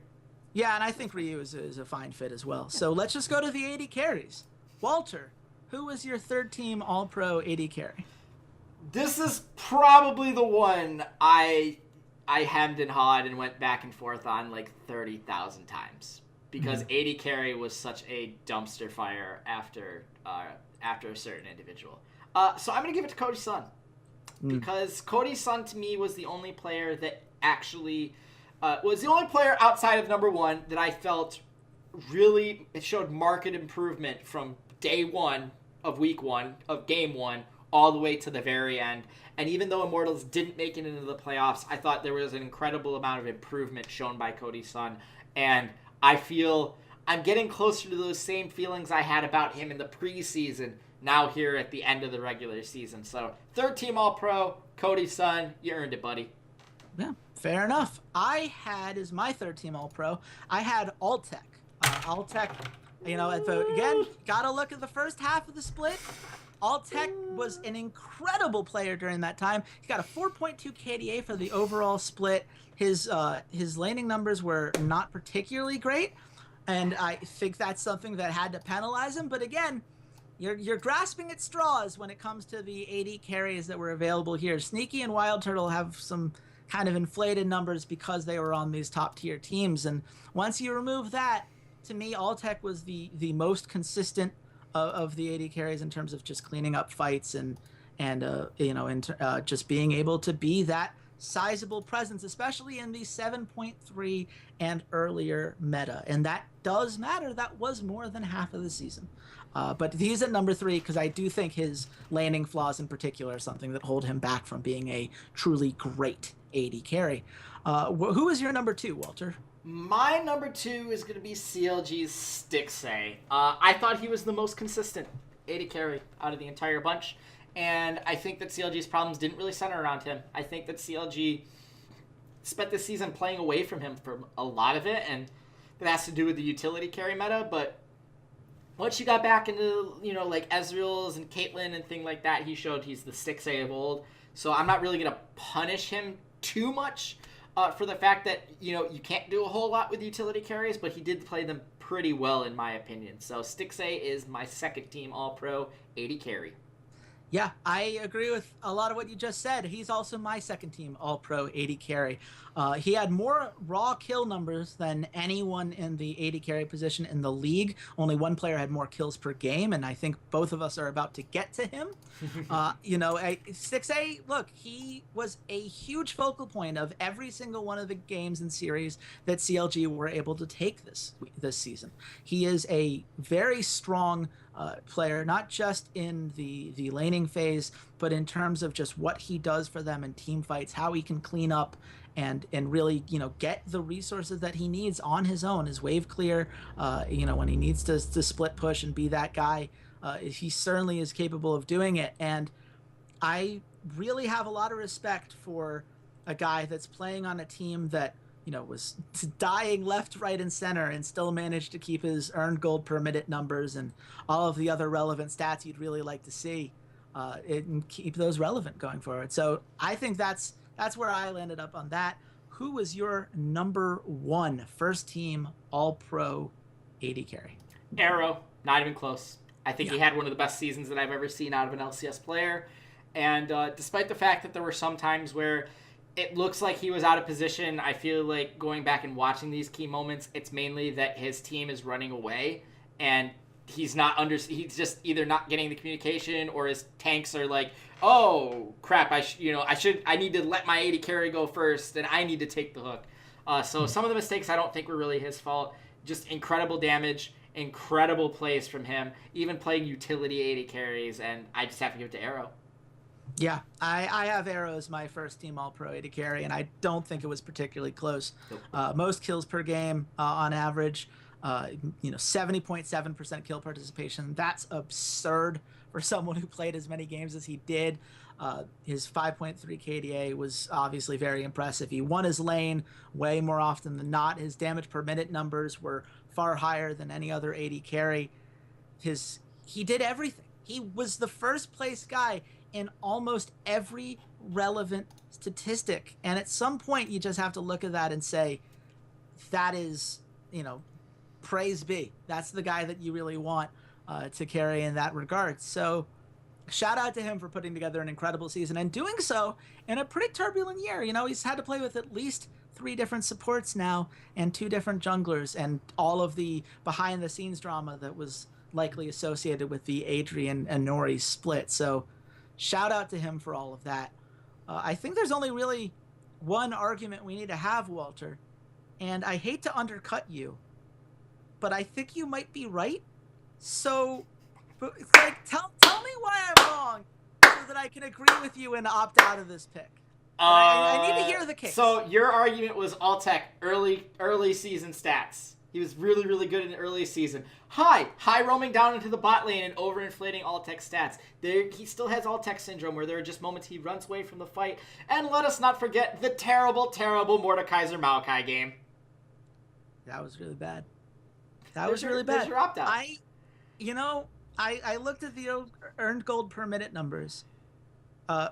Yeah, and I think Ryu is a fine fit as well. So let's just go to the AD carries. Walter, who was your third team All-Pro AD carry? This is probably the one I hemmed and hawed and went back and forth on like 30,000 times, because AD carry was such a dumpster fire after a certain individual. So I'm going to give it to Cody's son, because Cody's son to me was the only player that actually was the only player outside of number 1 that I felt really it showed marked improvement from day 1 of week 1 of game 1 all the way to the very end. And even though Immortals didn't make it into the playoffs, I thought there was an incredible amount of improvement shown by Cody's son. And I feel I'm getting closer to those same feelings I had about him in the preseason now here at the end of the regular season. So third team All-Pro, Cody's son, you earned it, buddy. Yeah, fair enough. I had, as my third team All-Pro, I had Altec. Altec, you know, again, got to look at the first half of the split. Alltech was an incredible player during that time. He got a 4.2 KDA for the overall split. His laning numbers were not particularly great, and I think that's something that had to penalize him. But again, you're grasping at straws when it comes to the AD carries that were available here. Sneaky and Wild Turtle have some kind of inflated numbers because they were on these top tier teams, and once you remove that, to me, Alltech was the most consistent of the AD carries in terms of just cleaning up fights and just being able to be that sizable presence, especially in the 7.3 and earlier meta. And that does matter. That was more than half of the season. But he's at number 3 because I do think his landing flaws in particular are something that hold him back from being a truly great AD carry. Who is your number 2, Walter? My number 2 is going to be CLG's Stixay. I thought he was the most consistent AD carry out of the entire bunch, and I think that CLG's problems didn't really center around him. I think that CLG spent this season playing away from him for a lot of it, and that has to do with the utility carry meta, but once you got back into, like Ezreal's and Caitlyn and thing like that, he showed he's the Stixay of old, so I'm not really going to punish him too much for the fact that, you can't do a whole lot with utility carries, but he did play them pretty well in my opinion. So Stixay is my second team All-Pro AD carry. Yeah, I agree with a lot of what you just said. He's also my second team All-Pro AD carry. He had more raw kill numbers than anyone in the AD carry position in the league. Only one player had more kills per game, and I think both of us are about to get to him. 6A, look, he was a huge focal point of every single one of the games and series that CLG were able to take this season. He is a very strong player, not just in the laning phase, but in terms of just what he does for them in team fights, how he can clean up and really, get the resources that he needs on his own, his wave clear, when he needs to split push and be that guy. He certainly is capable of doing it. And I really have a lot of respect for a guy that's playing on a team that, was dying left, right, and center and still managed to keep his earned gold per minute numbers and all of the other relevant stats you'd really like to see, and keep those relevant going forward. So I think that's where I landed up on that. Who was your number 1 first team All-Pro AD carry? Arrow, not even close. I think he had one of the best seasons that I've ever seen out of an LCS player. And despite the fact that there were some times where it looks like he was out of position, I feel like going back and watching these key moments, it's mainly that his team is running away and he's just either not getting the communication, or his tanks are like, oh crap, I need to let my AD carry go first and I need to take the hook. So some of the mistakes I don't think were really his fault. Just incredible damage, incredible plays from him, even playing utility AD carries, and I just have to give it to Arrow. Yeah, I have Arrow as my first team All-Pro AD carry, and I don't think it was particularly close. Nope. Most kills per game on average, 70.7% kill participation. That's absurd for someone who played as many games as he did. His 5.3 KDA was obviously very impressive. He won his lane way more often than not. His damage per minute numbers were far higher than any other AD carry. He did everything. He was the first place guy in almost every relevant statistic. And at some point, you just have to look at that and say, that is, praise be. That's the guy that you really want to carry in that regard. So shout out to him for putting together an incredible season and doing so in a pretty turbulent year. He's had to play with at least 3 different supports now and 2 different junglers and all of the behind the scenes drama that was likely associated with the Adrian and Nori split. So shout out to him for all of that. I think there's only really one argument we need to have, Walter, and I hate to undercut you, but I think you might be right. So, tell me why I'm wrong so that I can agree with you and opt out of this pick. I need to hear the case. So your argument was Alltech early season stats. He was really, really good in the early season. High roaming down into the bot lane and overinflating Alltech stats. He still has Alltech syndrome, where there are just moments he runs away from the fight. And let us not forget the terrible, terrible Mordekaiser Maokai game. That was really bad. That was really bad. There's your opt-out. I looked at the earned gold per minute numbers.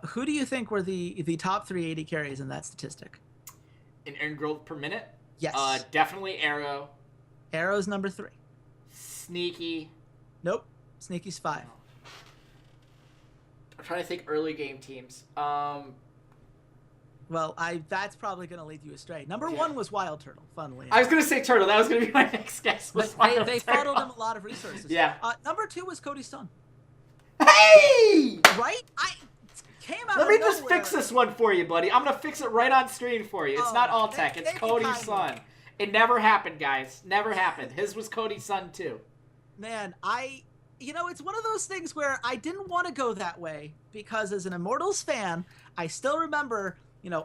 Who do you think were the top 3 AD carries in that statistic? In earned gold per minute? Yes. Definitely Arrow. Arrow's number 3. Sneaky. Nope. Sneaky's 5. I'm trying to think early game teams. Well, that's probably going to lead you astray. Number 1 was Wild Turtle, funnily enough. I was going to say Turtle. That was going to be my next guess. They funneled him a lot of resources. Yeah. Number 2 was Cody Stun. Hey! Right? Came out Let me of just nowhere. fix this one for you, buddy. I'm going to fix it right on screen for you. It's not Alltech. It's Cody's son. It never happened, guys. Never happened. His was Cody's son, too. Man, it's one of those things where I didn't want to go that way because as an Immortals fan, I still remember,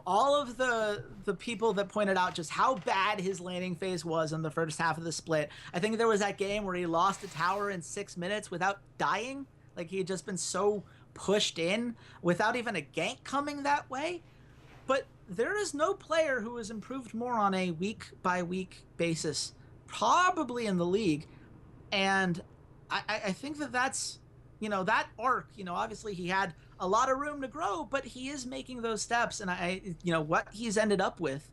all of the people that pointed out just how bad his laning phase was in the first half of the split. I think there was that game where he lost a tower in 6 minutes without dying. Like he had just been so pushed in without even a gank coming that way. But there is no player who has improved more on a week-by-week basis, probably in the league. And I think that's, that arc, obviously he had a lot of room to grow, but he is making those steps. And what he's ended up with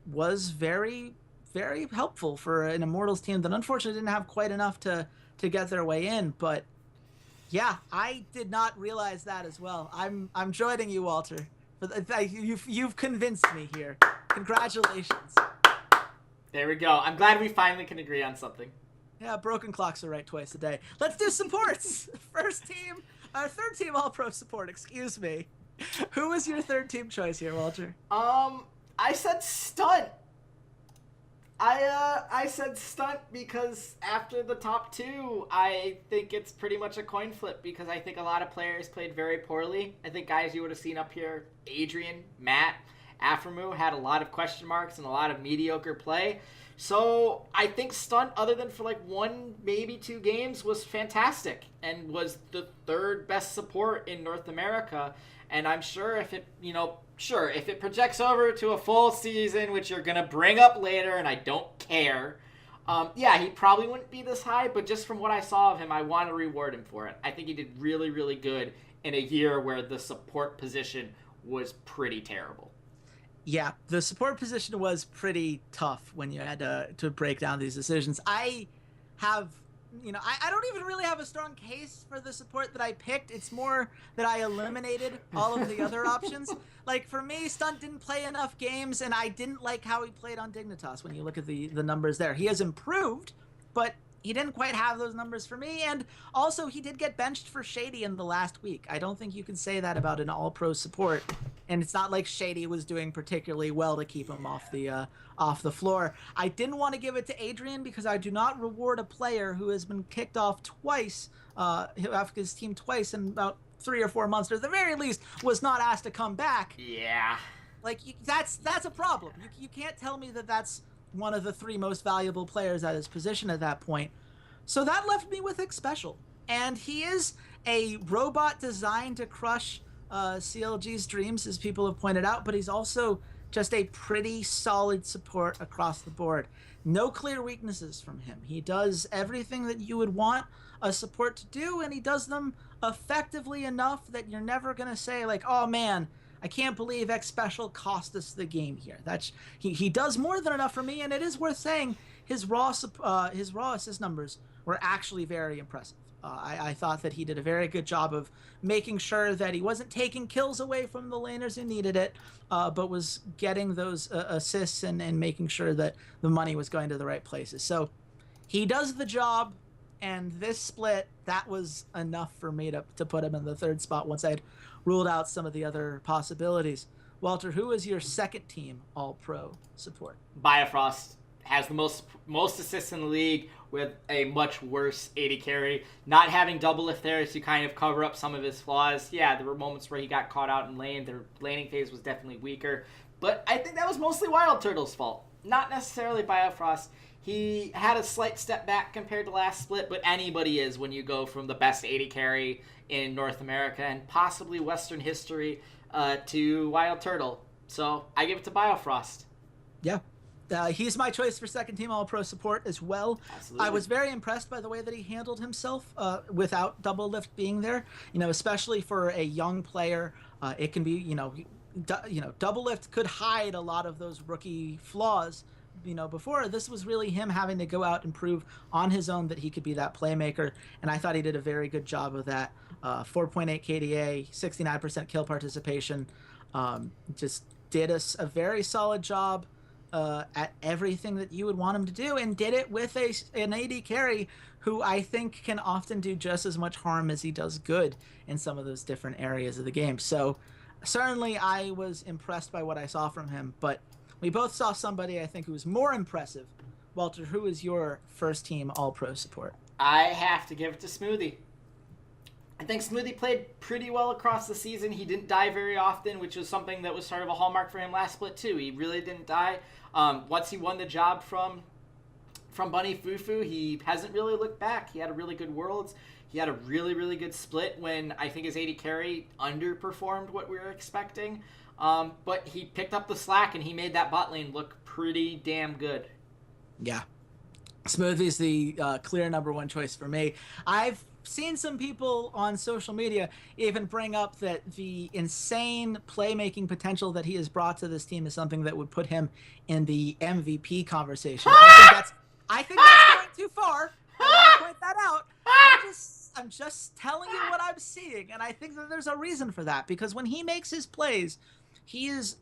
was very, very helpful for an Immortals team that unfortunately didn't have quite enough to get their way in. But yeah, I did not realize that as well. I'm joining you, Walter. You've convinced me here. Congratulations. There we go. I'm glad we finally can agree on something. Yeah, broken clocks are right twice a day. Let's do supports. Third team All-Pro support, excuse me. Who was your third team choice here, Walter? I said Stunt. I said Stunt because after the top 2, I think it's pretty much a coin flip because I think a lot of players played very poorly. I think guys you would have seen up here, Adrian, Matt, Aframu had a lot of question marks and a lot of mediocre play. So I think Stunt, other than for like 1, maybe 2 games, was fantastic and was the 3rd best support in North America. And I'm sure if it projects over to a full season, which you're going to bring up later, and I don't care, he probably wouldn't be this high, but just from what I saw of him, I want to reward him for it. I think he did really, really good in a year where the support position was pretty terrible. Yeah, the support position was pretty tough when you had to break down these decisions. I have, I don't even really have a strong case for the support that I picked. It's more that I eliminated all of the other options. Like, for me, Stunt didn't play enough games, and I didn't like how he played on Dignitas when you look at the numbers there. He has improved, but he didn't quite have those numbers for me, and also he did get benched for Shady in the last week. I don't think you can say that about an all-pro support, and it's not like Shady was doing particularly well to keep him off the floor. I didn't want to give it to Adrian because I do not reward a player who has been kicked off twice, off his team twice in about 3 or 4 months, or at the very least was not asked to come back. Yeah. Like, that's a problem. You can't tell me that that's one of the 3 most valuable players at his position at that point. So that left me with Xpecial. And he is a robot designed to crush CLG's dreams, as people have pointed out, but he's also just a pretty solid support across the board. No clear weaknesses from him. He does everything that you would want a support to do, and he does them effectively enough that you're never going to say, like, oh man, I can't believe Xpecial cost us the game here. He does more than enough for me, and it is worth saying his raw assist numbers were actually very impressive. I thought that he did a very good job of making sure that he wasn't taking kills away from the laners who needed it, but was getting those assists and making sure that the money was going to the right places. So he does the job, and this split, that was enough for me to put him in the 3rd spot once I'd ruled out some of the other possibilities. Walter, who is your second team all-pro support? Biofrost has the most assists in the league with a much worse AD carry. Not having double lift there to kind of cover up some of his flaws. Yeah, there were moments where he got caught out in lane. Their laning phase was definitely weaker. But I think that was mostly Wild Turtle's fault. Not necessarily Biofrost. He had a slight step back compared to last split, but anybody is when you go from the best AD carry in North America and possibly Western history to Wild Turtle. So I give it to Biofrost. Yeah. He's my choice for second team All-Pro support as well. Absolutely. I was very impressed by the way that he handled himself without double lift being there. Especially for a young player, it can be double lift could hide a lot of those rookie flaws. Before this was really him having to go out and prove on his own that he could be that playmaker, and I thought he did a very good job of that. 4.8 KDA, 69% kill participation, just did a very solid job at everything that you would want him to do, and did it with an AD carry who I think can often do just as much harm as he does good in some of those different areas of the game. So certainly I was impressed by what I saw from him, but we both saw somebody I think who was more impressive. Walter, who is your first team All-Pro support? I have to give it to Smoothie. I think Smoothie played pretty well across the season. He didn't die very often, which was something that was sort of a hallmark for him last split too. He really didn't die. Once he won the job from Bunny Fufu, he hasn't really looked back. He had a really good Worlds. He had a really, really good split when I think his AD carry underperformed what we were expecting. But he picked up the slack and he made that bot lane look pretty damn good. Yeah. Smoothie's the clear number one choice for me. I've seen some people on social media even bring up that the insane playmaking potential that he has brought to this team is something that would put him in the MVP conversation. I think that's going too far. I want to point that out. I'm just telling you what I'm seeing, and I think that there's a reason for that, because when he makes his plays, he is,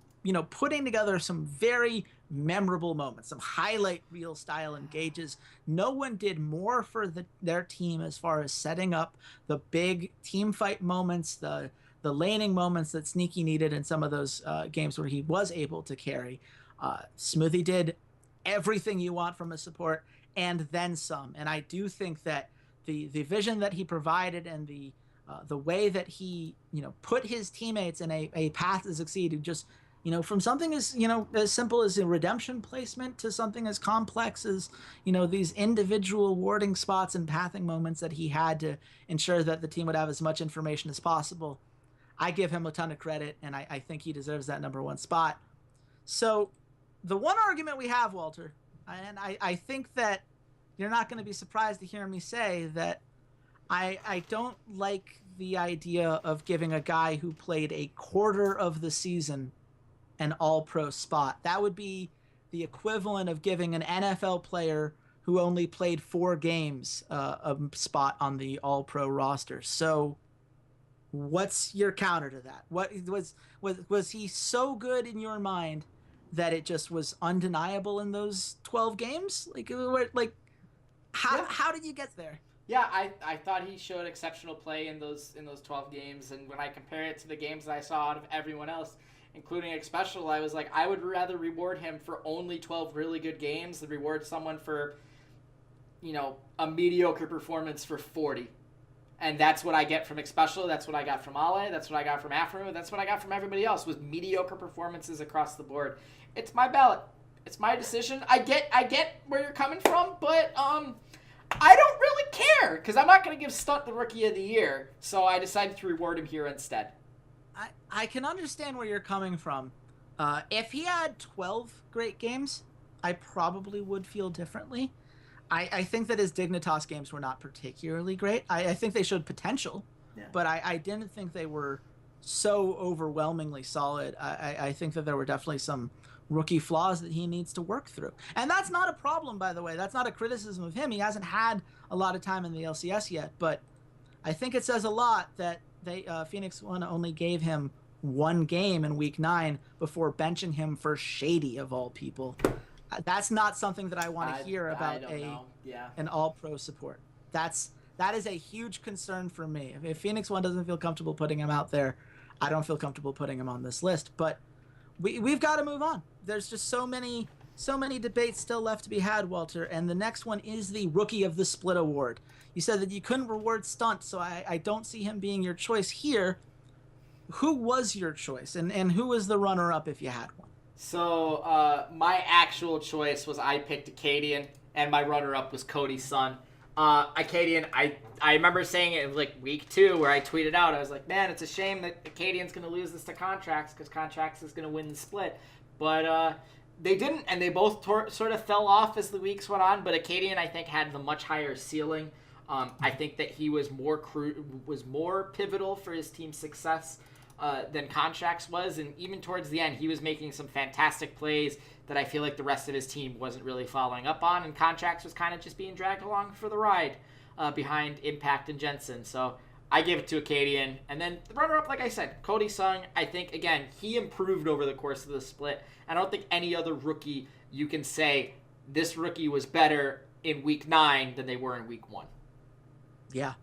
putting together some very memorable moments, some highlight reel style engages. No one did more for their team as far as setting up the big team fight moments, the laning moments that Sneaky needed in some of those games where he was able to carry. Smoothie did everything you want from a support and then some. And I do think that the vision that he provided and the way that he put his teammates in a path to succeed, who just from something as as simple as a redemption placement to something as complex as these individual warding spots and pathing moments that he had to ensure that the team would have as much information as possible. I give him a ton of credit, and I think he deserves that number one spot. So the one argument we have, Walter, and I think that you're not going to be surprised to hear me say that I don't like the idea of giving a guy who played a quarter of the season an All-Pro spot. That would be the equivalent of giving an NFL player who only played 4 games a spot on the All-Pro roster. So what's your counter to that? What was he so good in your mind that it just was undeniable in those 12 games? How did you get there? Yeah, I thought he showed exceptional play in those 12 games, and when I compare it to the games that I saw out of everyone else, including Expecial, I was like, I would rather reward him for only 12 really good games than reward someone for, a mediocre performance for 40. And that's what I get from Expecial, that's what I got from Ale, that's what I got from Afro, that's what I got from everybody else, was mediocre performances across the board. It's my ballot. It's my decision. I get where you're coming from, but I don't really care, because I'm not going to give Stunt the Rookie of the Year, so I decided to reward him here instead. I can understand where you're coming from. If he had 12 great games, I probably would feel differently. I think that his Dignitas games were not particularly great. I think they showed potential, but I didn't think they were so overwhelmingly solid. I think that there were definitely some rookie flaws that he needs to work through. And that's not a problem, by the way. That's not a criticism of him. He hasn't had a lot of time in the LCS yet, but I think it says a lot that Phoenix One only gave him 1 game in week 9 before benching him for Shady, of all people. That's not something that I want to hear about an all-pro support. That is a huge concern for me. If Phoenix One doesn't feel comfortable putting him out there, I don't feel comfortable putting him on this list. But we've got to move on. There's just so many debates still left to be had, Walter. And the next one is the Rookie of the Split Award. You said that you couldn't reward Stunt, so I don't see him being your choice here. Who was your choice, and who was the runner-up if you had one? So my actual choice was I picked Acadian, and my runner-up was Cody's son. Acadian, I remember saying it in week 2 where I tweeted out, I was like, man, it's a shame that Acadian's going to lose this to Contracts because Contracts is going to win the split. But They didn't, and they both sort of fell off as the weeks went on. But Acadian, I think, had the much higher ceiling. I think that he was more pivotal for his team's success than Contracts was, and even towards the end, he was making some fantastic plays that I feel like the rest of his team wasn't really following up on, and Contracts was kind of just being dragged along for the ride behind Impact and Jensen. So I give it to Acadian. And then the runner-up, like I said, Cody Sung. I think, again, he improved over the course of the split. I don't think any other rookie you can say this rookie was better in week 9 than they were in week 1. Yeah.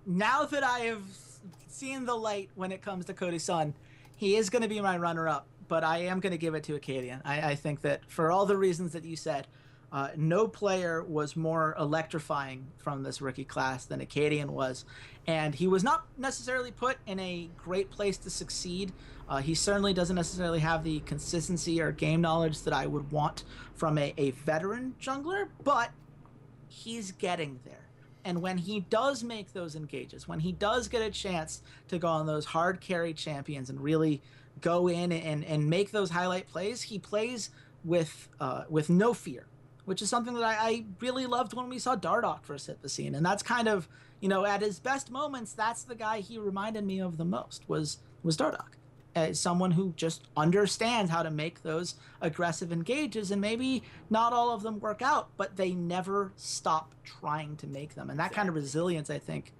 Now that I have seen the light when it comes to Cody Sung, he is going to be my runner-up, but I am going to give it to Acadian. I think that for all the reasons that you said, no player was more electrifying from this rookie class than Acadian was. And he was not necessarily put in a great place to succeed. He certainly doesn't necessarily have the consistency or game knowledge that I would want from a veteran jungler, but he's getting there. And when he does make those engages, when he does get a chance to go on those hard carry champions and really go in and make those highlight plays, he plays with no fear, which is something that I really loved when we saw Dardoch first hit the scene. And that's kind of, at his best moments, that's the guy he reminded me of the most was Dardoch. As someone who just understands how to make those aggressive engages, and maybe not all of them work out, but they never stop trying to make them. And that kind of resilience, I think,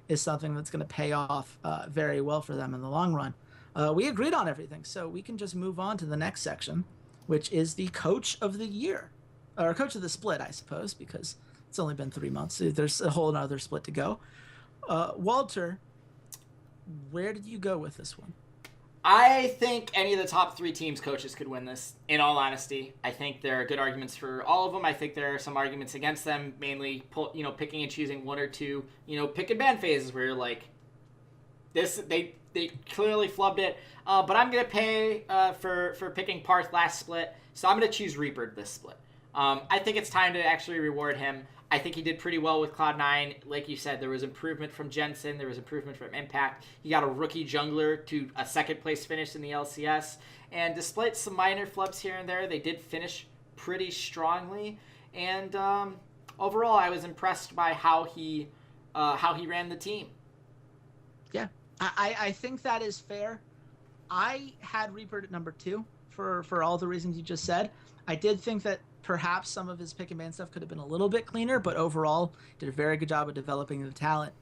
is something that's going to pay off very well for them in the long run. We agreed on everything, so we can just move on to the next section, which is the Coach of the Year. Or Coach of the Split, I suppose, because it's only been 3 months. So there's a whole other split to go. Walter, where did you go with this one? I think any of the top 3 teams' coaches could win this, in all honesty. I think there are good arguments for all of them. I think there are some arguments against them, mainly picking and choosing one or two, pick and ban phases where you're like, this they clearly flubbed it. But I'm going to pay for picking Parth last split, so I'm going to choose Reaper this split. I think it's time to actually reward him. I think he did pretty well with Cloud9. Like you said, there was improvement from Jensen. There was improvement from Impact. He got a rookie jungler to a second-place finish in the LCS. And despite some minor flubs here and there, they did finish pretty strongly. And overall, I was impressed by how he ran the team. Yeah, I think that is fair. I had Reaper at number 2 for all the reasons you just said. I did think that perhaps some of his pick and ban stuff could have been a little bit cleaner, but overall did a very good job of developing the talent.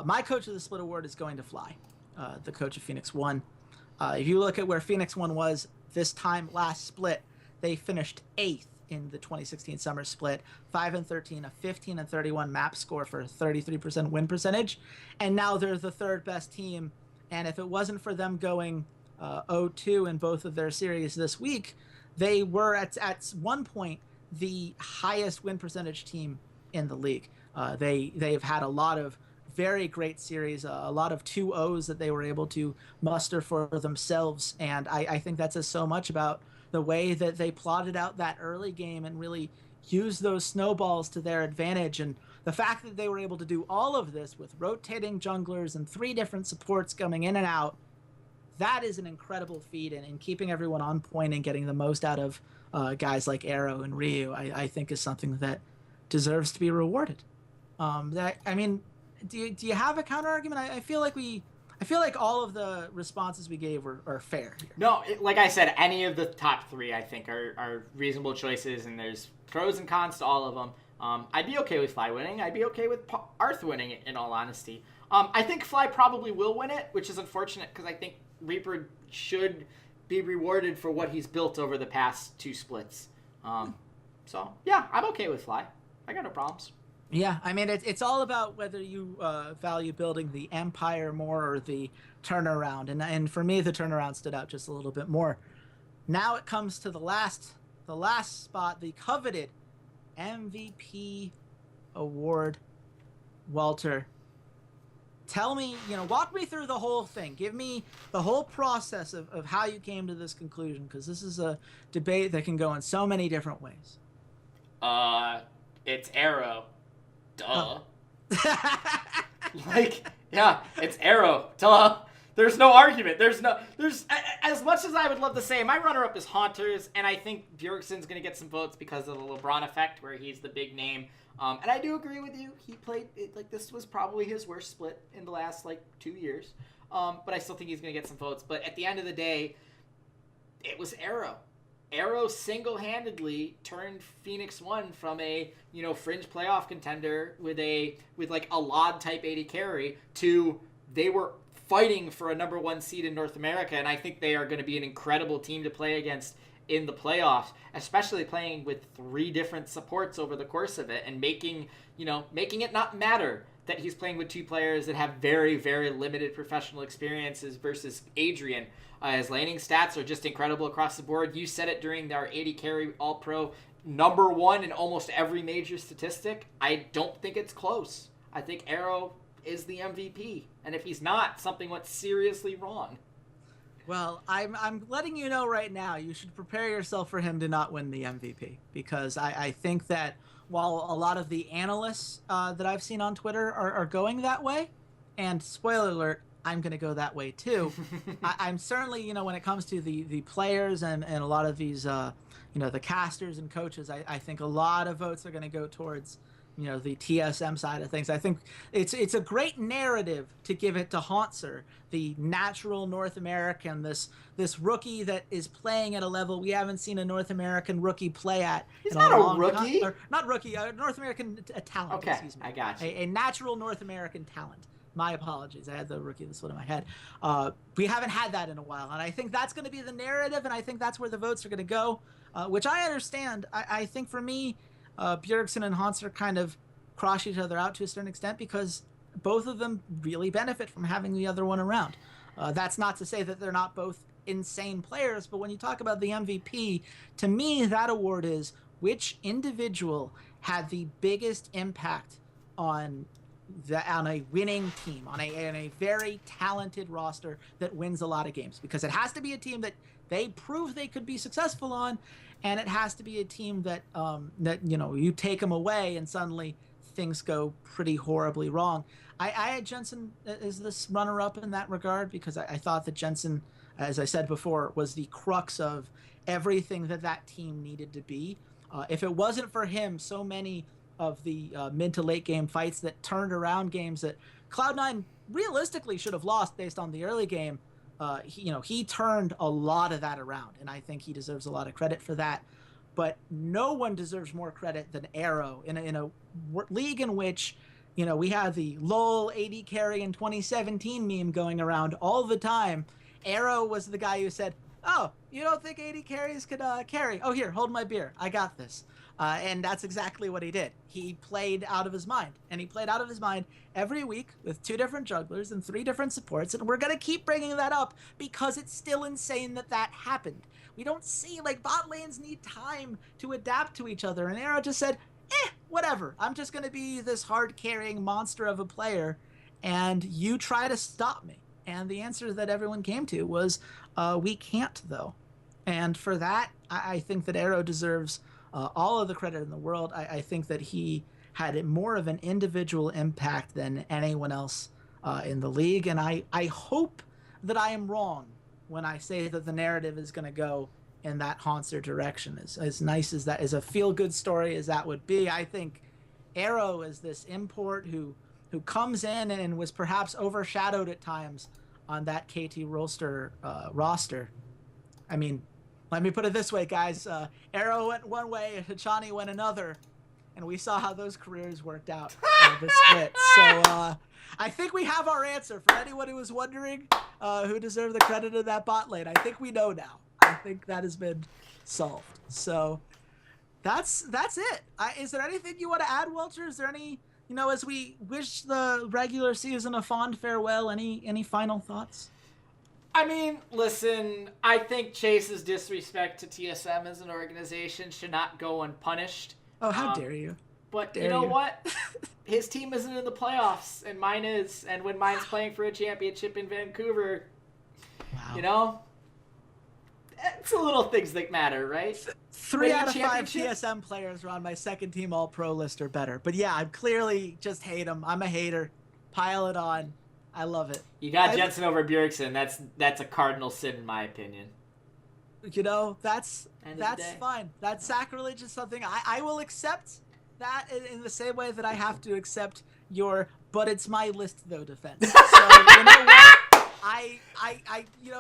My Coach of the Split award is going to Fly, the coach of Phoenix 1. If you look at where Phoenix 1 was this time last split, they finished 8th in the 2016 summer split, 5-13, a 15-31 map score for a 33% win percentage, and now they're the 3rd best team. And if it wasn't for them going 0-2 in both of their series this week, they were at one point the highest win percentage team in the league. They've had a lot of very great series, a lot of 2-0s that they were able to muster for themselves. And I think that says so much about the way that they plotted out that early game and really used those snowballs to their advantage. And the fact that they were able to do all of this with rotating junglers and 3 different supports coming in and out, that is an incredible feat, and keeping everyone on point and getting the most out of guys like Arrow and Ryu, I think is something that deserves to be rewarded. Do you have a counter argument? I feel like all of the responses we gave are fair here. No, like I said, any of the top 3 I think are reasonable choices, and there's pros and cons to all of them. I'd be okay with Fly winning. I'd be okay with Arth winning it, in all honesty. I think Fly probably will win it, which is unfortunate because I think Reaper should be rewarded for what he's built over the past 2 splits. So, yeah, I'm okay with Fly. I got no problems. Yeah, it's all about whether you value building the empire more or the turnaround. And for me, the turnaround stood out just a little bit more. Now it comes to the last spot, the coveted MVP award. Walter, tell me, walk me through the whole thing. Give me the whole process of how you came to this conclusion, because this is a debate that can go in so many different ways. It's Arrow. Duh. Yeah, it's Arrow. Duh. There's no argument. There's as much as I would love to say my runner-up is Haunters, and I think Bjergsen's going to get some votes because of the LeBron effect, where he's the big name. And I do agree with you. He played like this was probably his worst split in the last 2 years. But I still think he's going to get some votes. But at the end of the day, it was Arrow. Arrow single-handedly turned Phoenix 1 from a fringe playoff contender with a LOD type 80 carry to they were fighting for a number 1 seed in North America, and I think they are going to be an incredible team to play against in the playoffs, especially playing with 3 different supports over the course of it and making it not matter that he's playing with 2 players that have very, very limited professional experiences versus Adrian. His laning stats are just incredible across the board. You said it during our 80 carry All-Pro, number 1 in almost every major statistic. I don't think it's close. I think Arrow is the MVP. And if he's not, something went seriously wrong. Well, I'm letting you know right now, you should prepare yourself for him to not win the MVP. Because I think that while a lot of the analysts that I've seen on Twitter are going that way, and spoiler alert, I'm going to go that way too. I'm certainly, when it comes to the players and a lot of these, the casters and coaches, I think a lot of votes are going to go towards, the TSM side of things. I think it's a great narrative to give it to Hauntzer, the natural North American, this rookie that is playing at a level we haven't seen a North American rookie play at. He's not a rookie. Not rookie, North American talent. Okay, excuse me. I got you. A natural North American talent. My apologies. I had the rookie this one in my head. We haven't had that in a while, and I think that's going to be the narrative, and I think that's where the votes are going to go, which I understand. I think for me, Bjergsen and Hauntzer kind of cross each other out to a certain extent because both of them really benefit from having the other one around. That's not to say that they're not both insane players, but when you talk about the MVP, to me, that award is which individual had the biggest impact on a winning team, on a very talented roster that wins a lot of games, because it has to be a team that they prove they could be successful on, and it has to be a team that you take them away and suddenly things go pretty horribly wrong. I had Jensen as this runner-up in that regard because I thought that Jensen, as I said before, was the crux of everything that team needed to be. If it wasn't for him, so many of the mid to late game fights that turned around games that Cloud9 realistically should have lost based on the early game, he turned a lot of that around, and I think he deserves a lot of credit for that. But no one deserves more credit than Arrow in a league in which, we had the LOL 80 carry in 2017 meme going around all the time. Arrow was the guy who said, "Oh, you don't think 80 carries could carry? Oh, here, hold my beer. I got this." And that's exactly what he did. He played out of his mind. And he played out of his mind every week with 2 different jugglers and 3 different supports. And we're going to keep bringing that up because it's still insane that happened. We don't see, bot lanes need time to adapt to each other. And Arrow just said, whatever. I'm just going to be this hard-carrying monster of a player. And you try to stop me. And the answer that everyone came to was, we can't, though. And for that, I think that Arrow deserves all of the credit in the world. I think that he had more of an individual impact than anyone else in the league. And I hope that I am wrong when I say that the narrative is going to go in that Hauntzer direction. As nice as that is, a feel-good story as that would be, I think Arrow is this import who comes in and was perhaps overshadowed at times on that KT roster. I mean, let me put it this way, guys. Arrow went one way, and Hachani went another, and we saw how those careers worked out in the split. So I think we have our answer for anyone who was wondering who deserved the credit of that bot lane. I think we know now. I think that has been solved. So that's it. Is there anything you want to add, Walter? Is there any, as we wish the regular season a fond farewell, any final thoughts? I mean, listen, I think Chase's disrespect to TSM as an organization should not go unpunished. Oh, how dare you? But you know what? His team isn't in the playoffs, and mine is. And when mine's playing for a championship in Vancouver, it's the little things that matter, right? 3 out of 5 TSM players are on my second team All-Pro list or better. But yeah, I clearly just hate him. I'm a hater. Pile it on. I love it. You got Jensen over Bjergsen. That's a cardinal sin in my opinion. That's fine. That sacrilege is something I will accept that in the same way that I have to accept your "but it's my list though" defense. So you know what?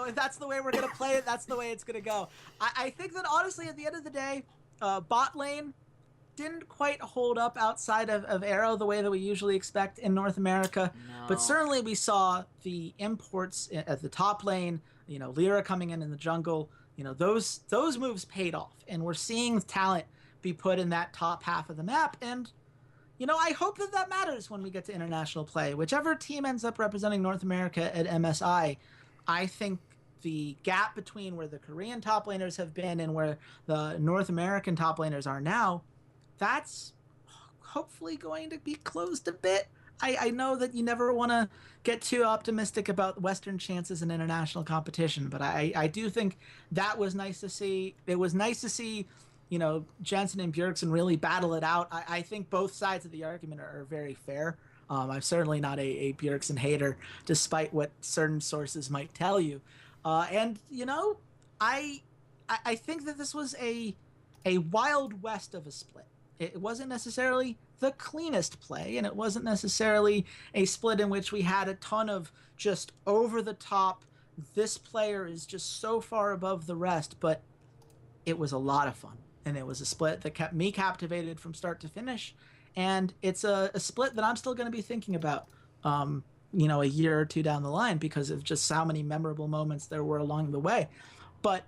If that's the way we're gonna play it, that's the way it's gonna go. I think that honestly, at the end of the day, bot lane didn't quite hold up outside of Arrow the way that we usually expect in North America. No. But certainly we saw the imports at the top lane. Lyra coming in the jungle. Those moves paid off, and we're seeing talent be put in that top half of the map. And I hope that matters when we get to international play. Whichever team ends up representing North America at MSI, I think the gap between where the Korean top laners have been and where the North American top laners are now, that's hopefully going to be closed a bit. I know that you never want to get too optimistic about Western chances in international competition, but I do think that was nice to see. It was nice to see, Jensen and Bjergsen really battle it out. I think both sides of the argument are very fair. I'm certainly not a Bjergsen hater, despite what certain sources might tell you. I think that this was a Wild West of a split. It wasn't necessarily the cleanest play, and it wasn't necessarily a split in which we had a ton of just over the top, this player is just so far above the rest, but it was a lot of fun. And it was a split that kept me captivated from start to finish. And it's a split that I'm still going to be thinking about, a year or two down the line because of just how many memorable moments there were along the way. But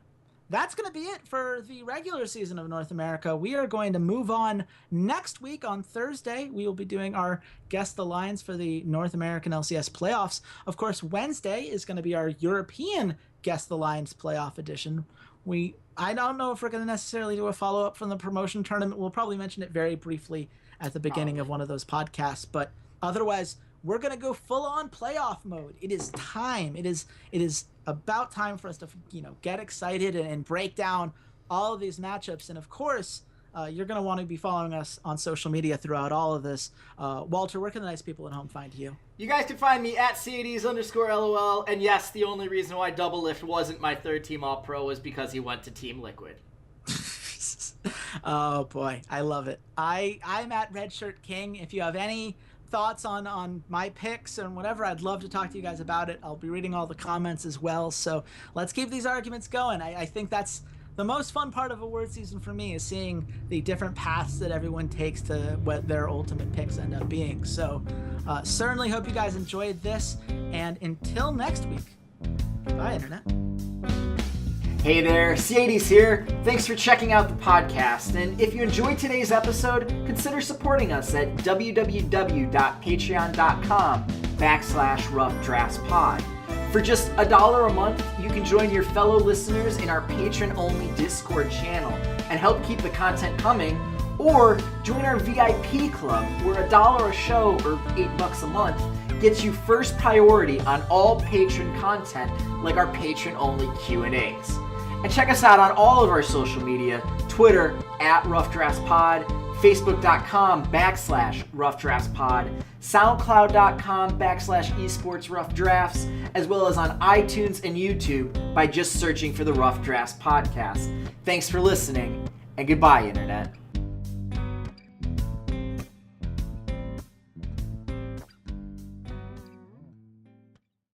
that's going to be it for the regular season of North America. We are going to move on next week on Thursday. We will be doing our Guess the Lines for the North American LCS playoffs. Of course, Wednesday is going to be our European Guess the Lines playoff edition. I don't know if we're going to necessarily do a follow-up from the promotion tournament. We'll probably mention it very briefly at the beginning of one of those podcasts. But otherwise, we're going to go full-on playoff mode. It is time. It is about time for us to, get excited and break down all of these matchups. And of course, you're going to want to be following us on social media throughout all of this. Walter, where can the nice people at home find you? You guys can find me at Ceades_LOL. And yes, the only reason why Double Lift wasn't my third team All-Pro was because he went to Team Liquid. Oh boy, I love it. I'm at RedShirtKing. If you have any thoughts on my picks and whatever, I'd love to talk to you guys about it. I'll be reading all the comments as well. So let's keep these arguments going. I think that's the most fun part of award season for me, is seeing the different paths that everyone takes to what their ultimate picks end up being. So certainly hope you guys enjoyed this. And until next week, bye, Internet. Hey there, Ceades here. Thanks for checking out the podcast. And if you enjoyed today's episode, consider supporting us at www.patreon.com/roughdraftspod. For just $1 a month, you can join your fellow listeners in our patron-only Discord channel and help keep the content coming, or join our VIP club where $1 a show or $8 a month gets you first priority on all patron content like our patron-only Q&As. And check us out on all of our social media, Twitter @RoughDraftsPod, Facebook.com/RoughDraftsPod, SoundCloud.com/esportsroughdrafts, as well as on iTunes and YouTube by just searching for the Rough Drafts Podcast. Thanks for listening, and goodbye, Internet.